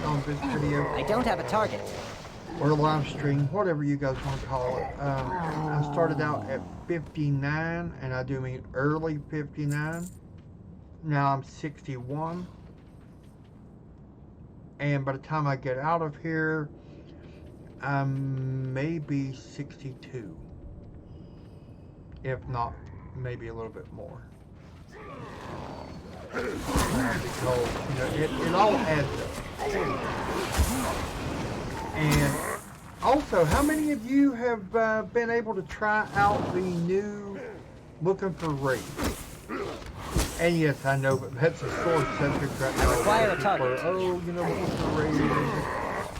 on this video, I don't have a target. or live stream, whatever you guys want to call it. I started out at 59, and I do mean early 59. Now I'm 61. And by the time I get out of here, I'm maybe 62. If not, maybe a little bit more. Because, it all adds up. And also, how many of you have been able to try out the new Looking for Raids? And yes, I know, but that's a sore subject right now. I require a target. Looking for Raids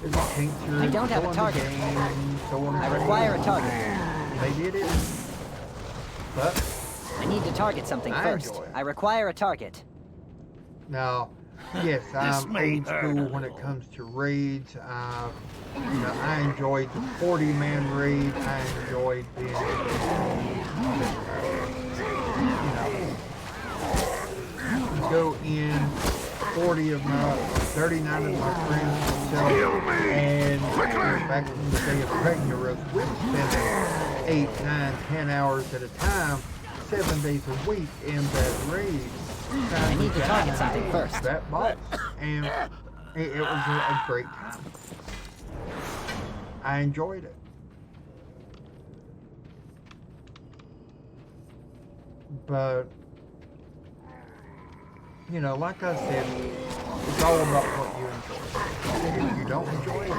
is a cancer. I don't have a target. I require a target. Maybe it is. But I need to target something first. I require a target. now, yes, I'm old school when it comes to raids. I enjoyed the 40-man raid. I enjoyed being go in 39 of my friends myself, and back in the day of Ragnarok, we were spending 8, 9, 10 hours at a time, 7 days a week in that raid. I need to target something first. That boss, and it was a great time. I enjoyed it. But, like I said, it's all about what you enjoy. If you don't enjoy it,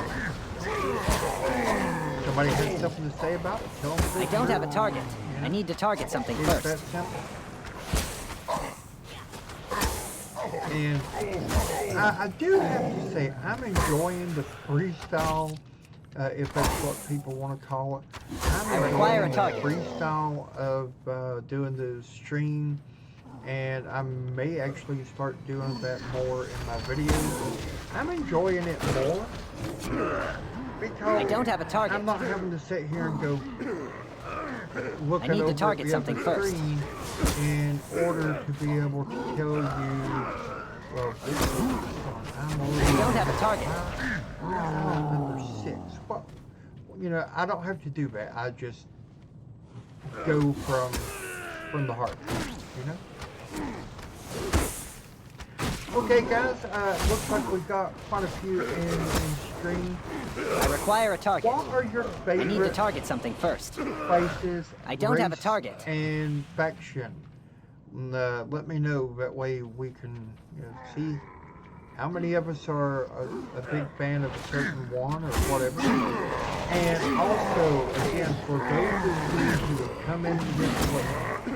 somebody has something to say about it, tell them. I don't have a target. I need to target something It's that first. simple. And I do have to say, I'm enjoying the freestyle, if that's what people want to call it. I require a target. The freestyle of doing the stream, and I may actually start doing that more in my videos. I'm enjoying it more because I don't have a target. I'm not having to sit here and go looking I need to over target the something other first. screen in order to be able to tell you. Well, I'm I don't have a target. number 6. Well, I don't have to do that. I just go from the heart, Okay, guys. Looks like we've got quite a few in stream. I require a target. What are your I need to favorite target something first. places? I don't have a race, target. And faction. Let me know. That way we can see how many of us are a big fan of a certain one or whatever. And also, again, for those of you who have come into this place, be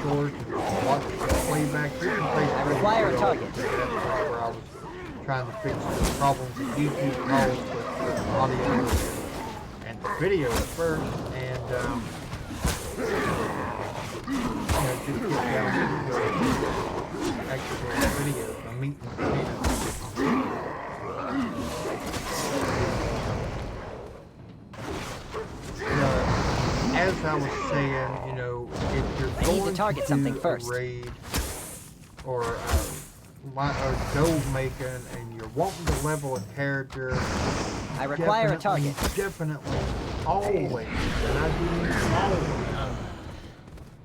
sure to watch the playback. I require a target. That's where I was trying to fix the problems that YouTube caused with audio and the video at first. And just get down to the actual video, the meat and potatoes. As I was saying, you know, if you're I need to target something first. A raid or gold making and you're wanting to level a character, I require a target. Definitely, always, and I do mean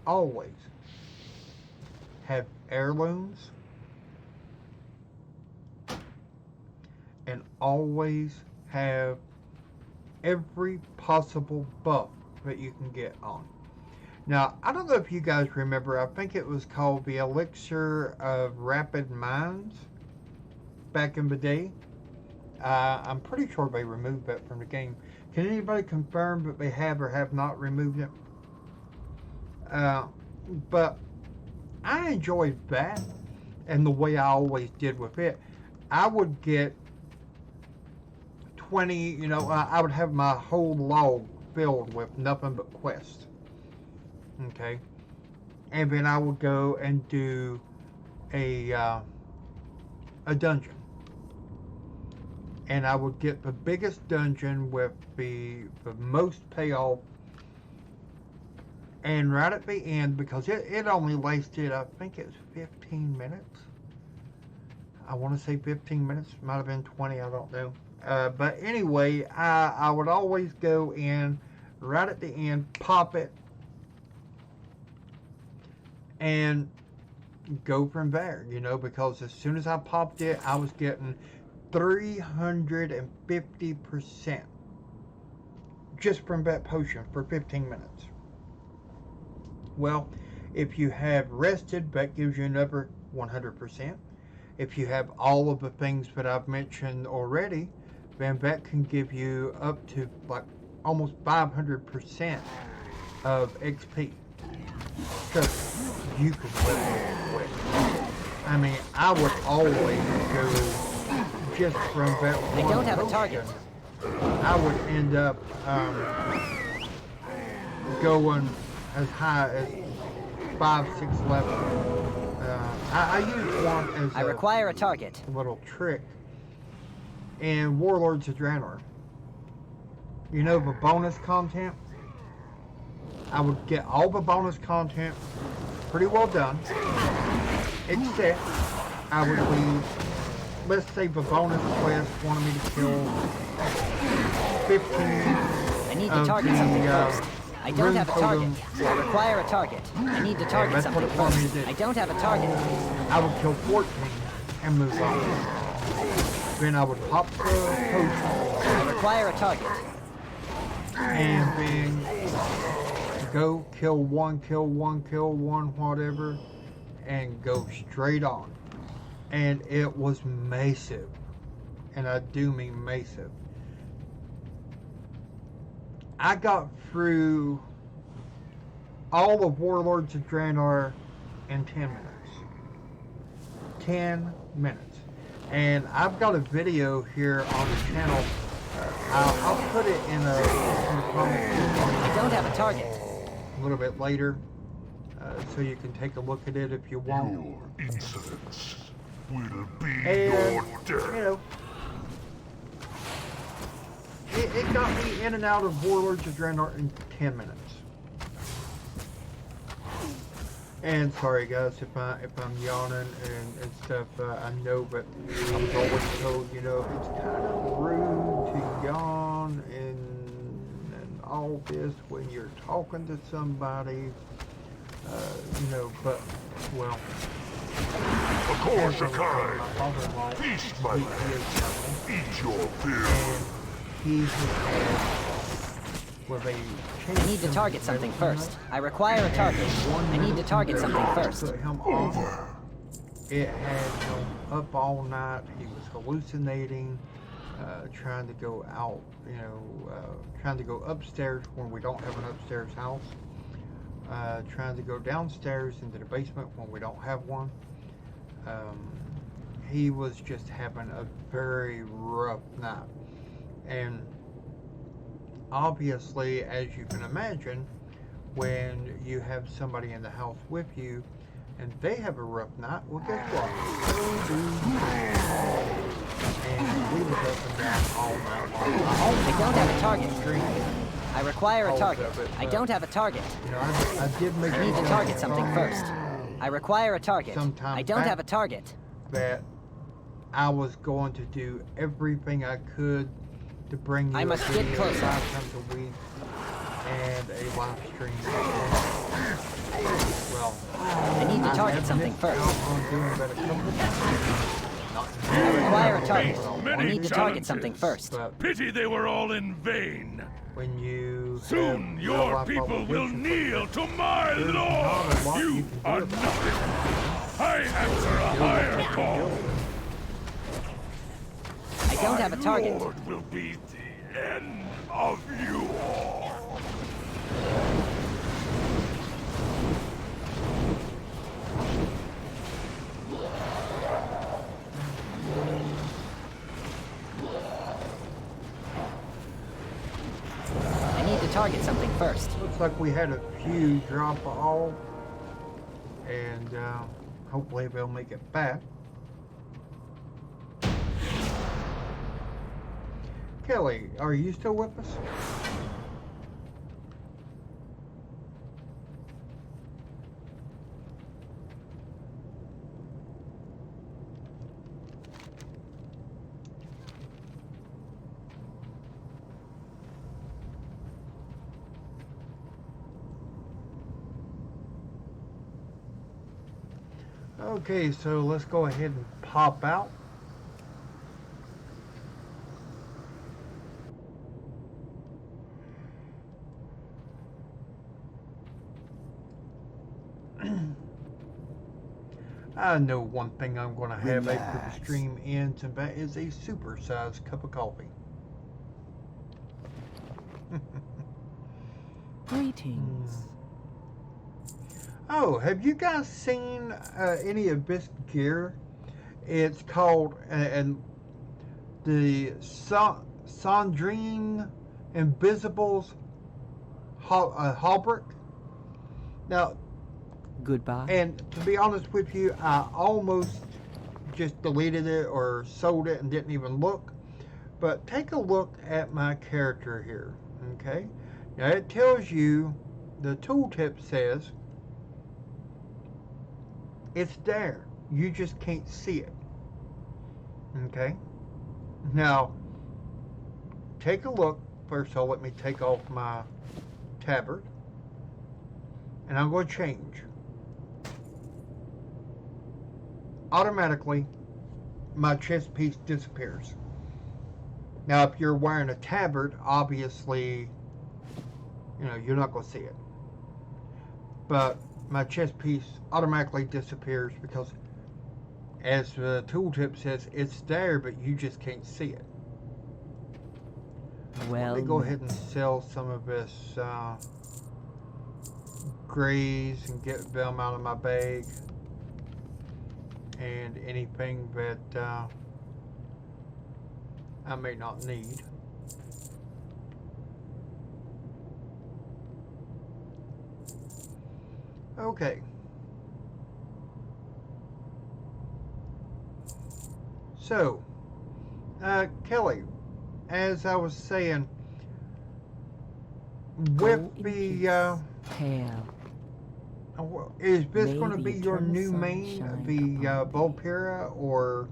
always have heirlooms, and always have every possible buff that you can get on. Now, I don't know if you guys remember, I think it was called the Elixir of Rapid Minds back in the day. I'm pretty sure they removed that from the game. Can anybody confirm that they have or have not removed it? But I enjoyed that, and the way I always did with it, I would get 20, you know, I would have my whole log filled with nothing but quests. Okay, and then I would go and do a dungeon, and I would get the biggest dungeon with the most payoff. And right at the end, because it only lasted, I think it's 15 minutes. I want to say 15 minutes, might have been 20, I don't know. But anyway, I would always go in right at the end, pop it, and go from there, you know, because as soon as I popped it, I was getting 350% just from that potion for 15 minutes. Well, if you have rested, that gives you another 100%. If you have all of the things that I've mentioned already, then that can give you up to like almost 500% of XP. So you can live quick. I mean, I would always go just from that one. I don't have a target. I would end up going as high as 5, 6 levels. I use one as I require a target. little trick in Warlords of Draenor. You know the bonus content? I would get all the bonus content pretty well done, except I would leave, let's say the bonus quest wanted me to kill 15 I need to target something first. I don't have a target. I require a target. I need to target something first. I don't have a target. I would kill 14 and move on. Then I would pop the potion. I require a target. And then go kill one, whatever, and go straight on. And it was massive. And I do mean massive. I got through all of Warlords of Draenor in 10 minutes. 10 minutes. And I've got a video here on the channel. I'll put it in the comments. I don't have a target. A little bit later, so you can take a look at it if you want. Your insolence will be And, your death. you know, it got me in and out of Warlords of Draenor in 10 minutes. And sorry guys if I'm yawning and stuff. I know, but I was always told, you know, it's kind of rude to yawn and all this when you're talking to somebody. You know, but well. Of course, a kind. Feast, my man. Eat your fill. He has had with a I need to target something first. I require a target. I need to target something first. Over. It had him up all night. He was hallucinating, trying to go out, you know, trying to go upstairs when we don't have an upstairs house. Trying to go downstairs into the basement when we don't have one. He was just having a very rough night. And obviously, as you can imagine, when you have somebody in the house with you and they have a rough night, well, guess what? So do you. And we was up and down all night long. I don't have a target. I require a target. I don't have a target. You know, I did make I need to target something first. I require a target. I don't have a target. That I was going to do everything I could to bring you I must get closer. 5 times a week and a live stream. Well, I need to target something first. On doing that a couple of times. I require a target. Many I need to target challenges. something first. But Pity they were all in vain. when you Soon have your real-life people will obligations kneel like to my There's not a lot lord. you You can do are about it. nothing. I answer a higher call. I don't have a target. My lord will be the end of you all. I need to target something first. Looks like we had a few drop off, and hopefully they'll make it back. Kelly, are you still with us? Okay, so let's go ahead and pop out. I know one thing I'm going to have after the stream ends, and that is a super-sized cup of coffee. Greetings. Oh, have you guys seen any of this gear? It's called the Sandrine Invisibles Hauberk. Now, Goodbye. and to be honest with you, I almost just deleted it or sold it and didn't even look. But take a look at my character here, okay? Now it tells you, the tooltip says, it's there. You just can't see it, okay? Now, take a look. First of all, let me take off my tabard. And I'm going to change. Automatically, my chest piece disappears. Now, if you're wearing a tabard, obviously, you know, you're not going to see it. But my chest piece automatically disappears because, as the tooltip says, it's there, but you just can't see it. Well, Let me go ahead and sell some of this grays and get them out of my bag. And anything that I may not need. Okay. So, Kelly, as I was saying, with the pale. is this going to Maybe be your eternal new main, sunshine the upon Volpera, or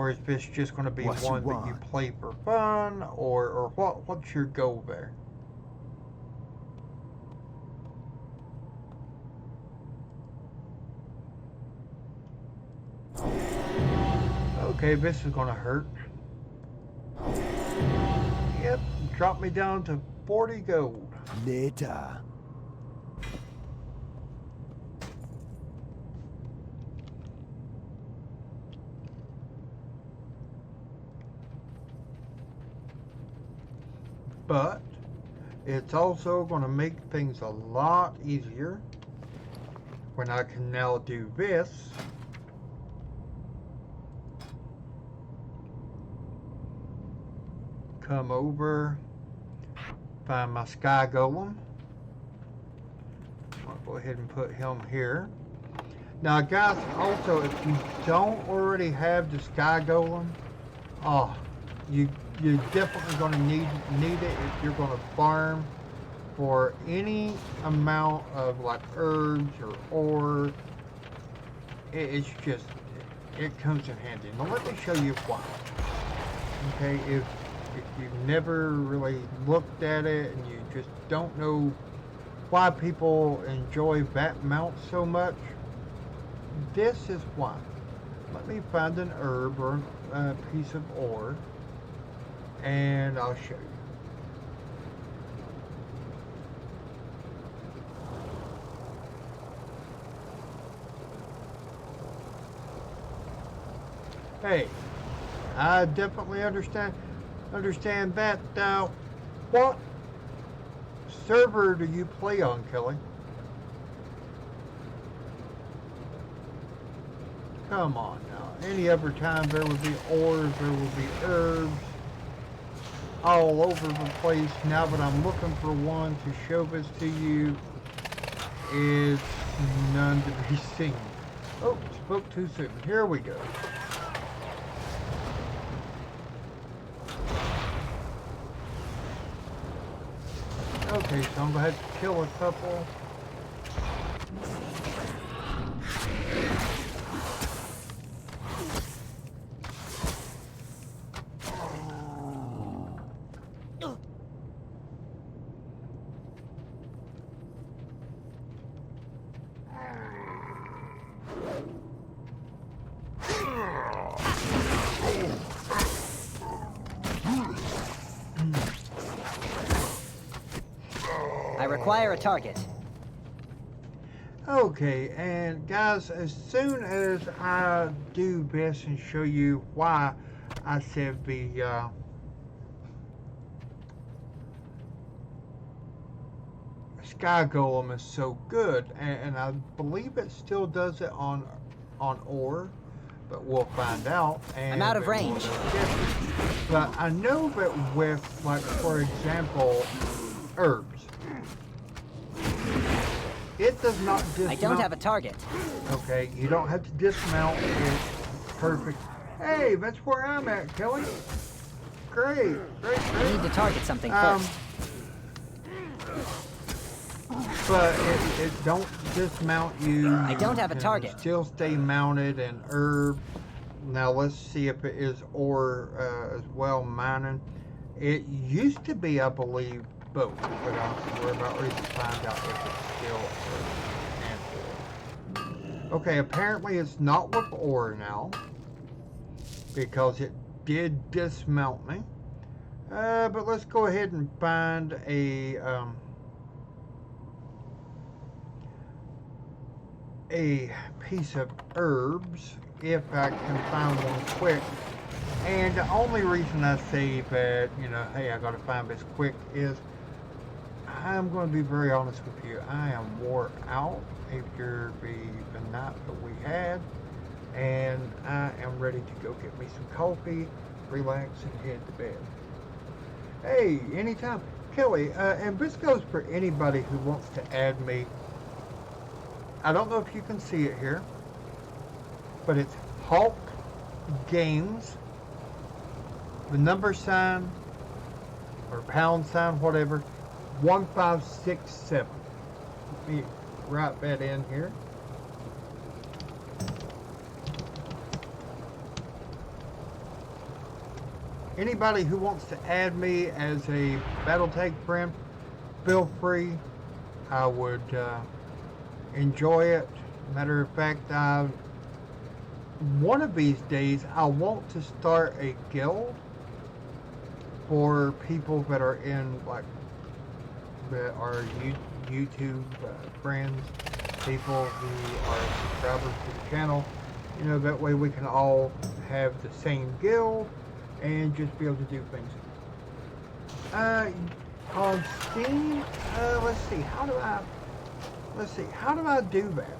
is this just going to be What you one that you want? play for fun, or what's your goal there? Okay, this is going to hurt. Yep, drop me down to 40 gold. Later. But it's also going to make things a lot easier when I can now do this. Come over, find my sky golem, go ahead and put him here. Now, guys, also, if you don't already have the Sky Golem, you're definitely going to need it if you're going to farm for any amount of like herbs or ore. It's just, it comes in handy. Now let me show you why. Okay, if you've never really looked at it and you just don't know why people enjoy that mount so much, this is why. Let me find an herb or a piece of ore and I'll show you. Hey, I definitely understand that. What server do you play on, Kelly? Come on now. Any other time there would be ores, there would be herbs all over the place. Now that I'm looking for one to show this to you, is none to be seen. Oh, spoke too soon. Here we go. Okay, so I'm going to have to kill a couple. I require a target. Okay, and guys, as soon as I do this and show you why I said the Sky Golem is so good, and I believe it still does it on ore, but we'll find out. And I'm out of range. But I know that with, like, for example, herbs, it does not dismount. I don't have a target. Okay, you don't have to dismount. It's perfect. Hey, that's where I'm at, Kelly. Great. I need to target something first. But it don't dismount you. I don't have a target. Still stay mounted and herb. Now let's see if it is ore as well, mining. It used to be, I believe, both, but we're about ready to find out if it's still ore and ore. Okay, apparently it's not with ore now, because it did dismount me. But let's go ahead and find a piece of herbs, if I can find one quick. And the only reason I say that, you know, hey, I gotta find this quick is I'm going to be very honest with you. I am wore out after the night that we had, and I am ready to go get me some coffee, relax, and head to bed. Hey, anytime. Kelly, and this goes for anybody who wants to add me. I don't know if you can see it here, but it's Hulk Games, the number sign, or pound sign, whatever, 1567. Let me write that in here. Anybody who wants to add me as a Battletech friend, feel free. I would enjoy it. Matter of fact, one of these days I want to start a guild for people that are in, like, that are YouTube friends, people who are subscribers to the channel. You know, that way we can all have the same guild and just be able to do things. On Steam, let's see, how do I do that?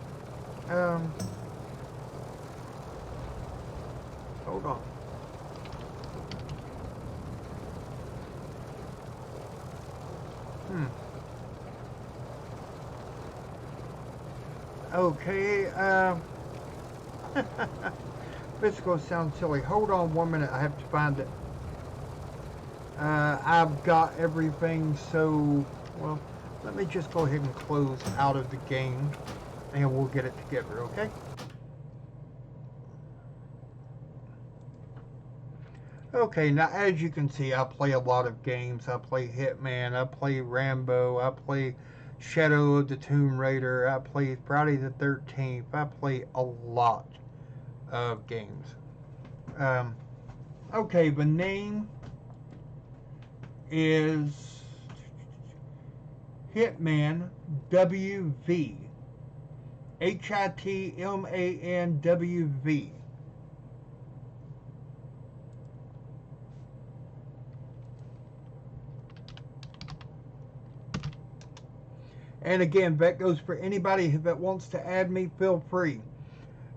Hold on. Okay, this is going to sound silly. Hold on 1 minute, I have to find it. I've got everything, so, well, let me just go ahead and close out of the game, and we'll get it together, okay? Okay, now as you can see, I play a lot of games. I play Hitman, I play Rambo, I play Shadow of the Tomb Raider, I play Friday the 13th, I play a lot of games. Okay, the name is Hitman WV. Hitman WV. And again, that goes for anybody that wants to add me, feel free.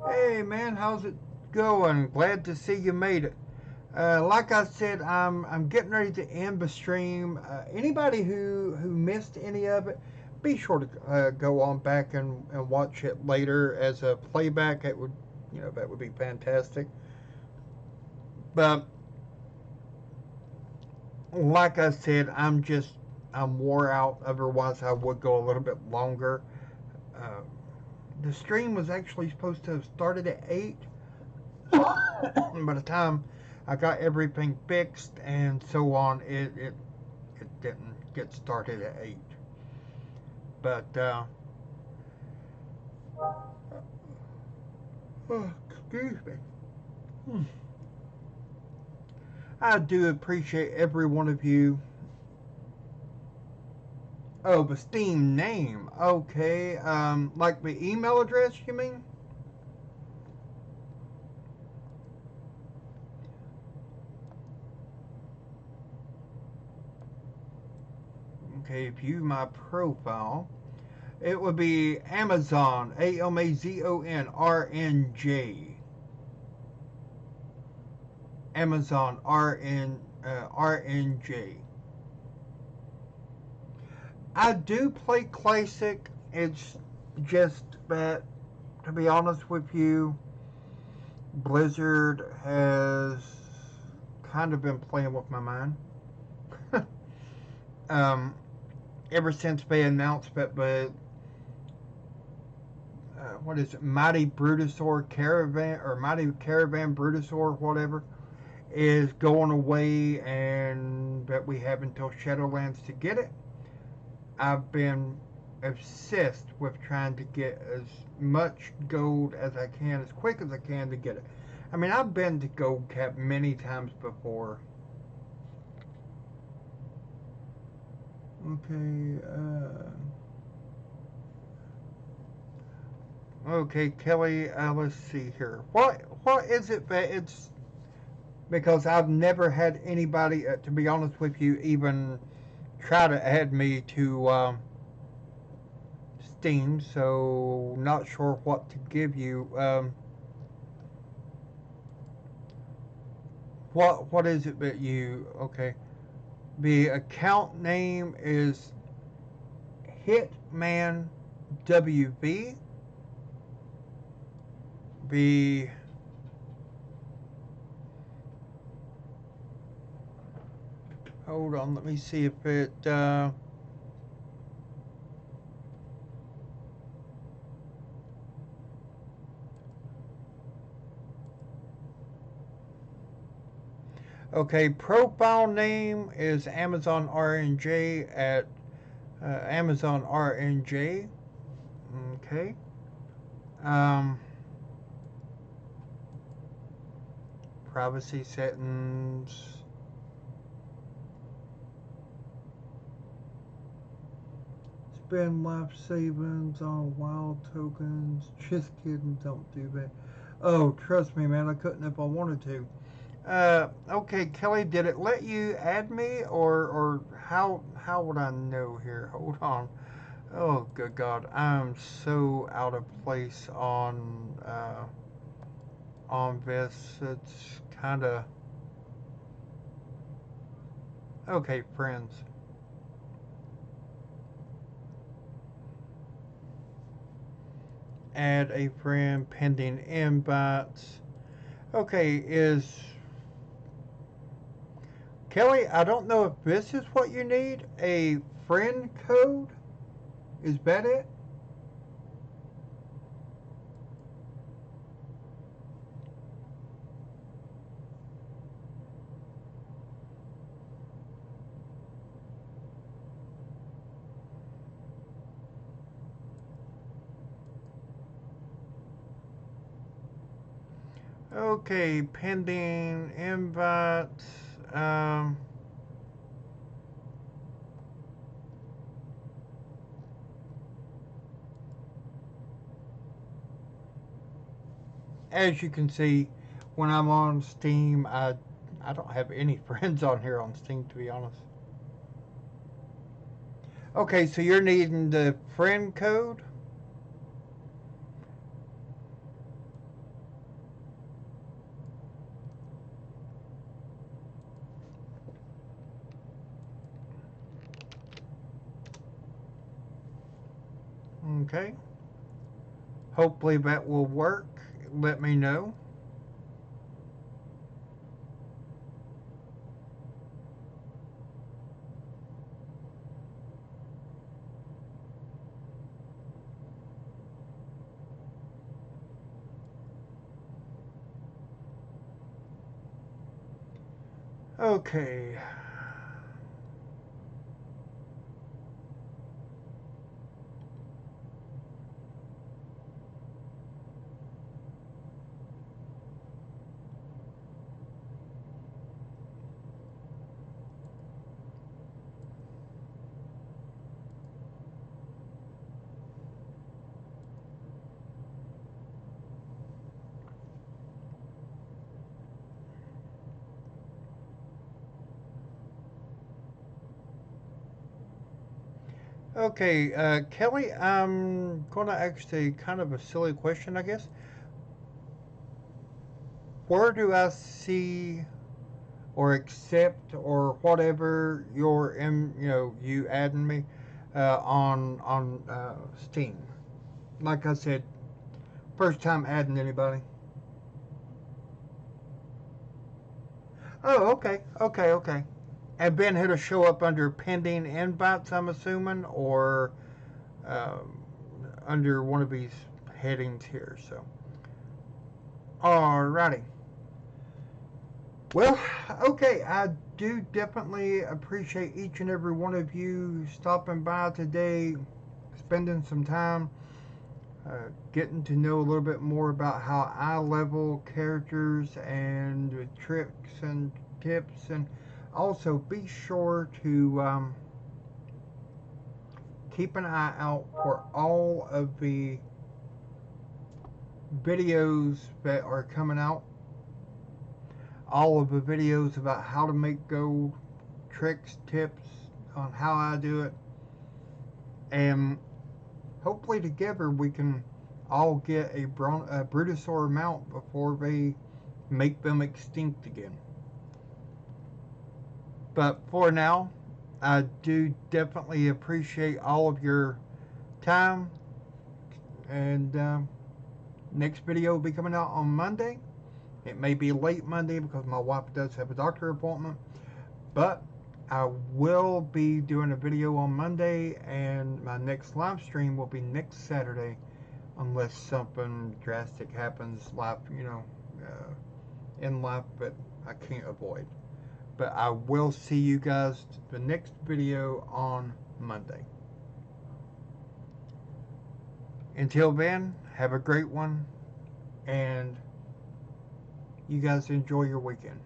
Hey man, how's it going? Glad to see you made it. Like I said, I'm getting ready to end the stream. Anybody who missed any of it, be sure to go on back and watch it later as a playback. It would, that would be fantastic. But like I said, I'm wore out. Otherwise, I would go a little bit longer. The stream was actually supposed to have started at 8. By the time I got everything fixed and so on, it didn't get started at 8. But oh, excuse me. I do appreciate every one of you. Oh, the Steam name. Okay, like the email address, you mean? Okay, view my profile. It would be Amazon, AMAZONRNJ. Amazon RNJ. I do play classic. It's just that, to be honest with you, Blizzard has kind of been playing with my mind. Ever since they announced that what is it, Mighty Brutosaur Caravan, or Mighty Caravan Brutosaur, whatever, is going away, and that we have until Shadowlands to get it. I've been obsessed with trying to get as much gold as I can, as quick as I can to get it. I mean, I've been to Gold Cap many times before. Okay, okay, Kelly, let's see here. What is it that it's... Because I've never had anybody, to be honest with you, even try to add me to Steam, so not sure what to give you. What is it that you... Okay. The account name is Hitman WV. The... Hold on, let me see if it... Okay, profile name is Amazon RNJ at Amazon RNJ. Okay. Privacy settings. Spend life savings on wild tokens. Just kidding, don't do that. Oh, trust me, man, I couldn't if I wanted to. Okay, Kelly, did it let you add me, or how would I know here? Hold on. Oh, good God, I'm so out of place on this. It's kind of... Okay, friends. Add a friend pending invites. Okay, is Kelly, I don't know if this is what you need. A friend code? Is that it? Okay, pending invites. As you can see, when I'm on Steam, I don't have any friends on here on Steam, to be honest. Okay, so you're needing the friend code. Okay. Hopefully that will work. Let me know. Okay. Okay, Kelly, I'm going to ask a kind of a silly question, I guess. Where do I see or accept or whatever your you adding me on Steam? Like I said, first time adding anybody. Oh, okay, okay, okay. And then it'll show up under pending invites, I'm assuming, or um, under one of these headings here. So, alrighty. Well, okay, I do definitely appreciate each and every one of you stopping by today, spending some time, getting to know a little bit more about how I level characters and tricks and tips. And also be sure to keep an eye out for all of the videos that are coming out, all of the videos about how to make gold, tricks, tips on how I do it, and hopefully together we can all get a Brutosaur mount before they make them extinct again. But for now, I do definitely appreciate all of your time, and next video will be coming out on Monday. It may be late Monday because my wife does have a doctor appointment, but I will be doing a video on Monday, and my next live stream will be next Saturday, unless something drastic happens, life, in life that I can't avoid. But I will see you guys the next video on Monday. Until then, have a great one, and you guys enjoy your weekend.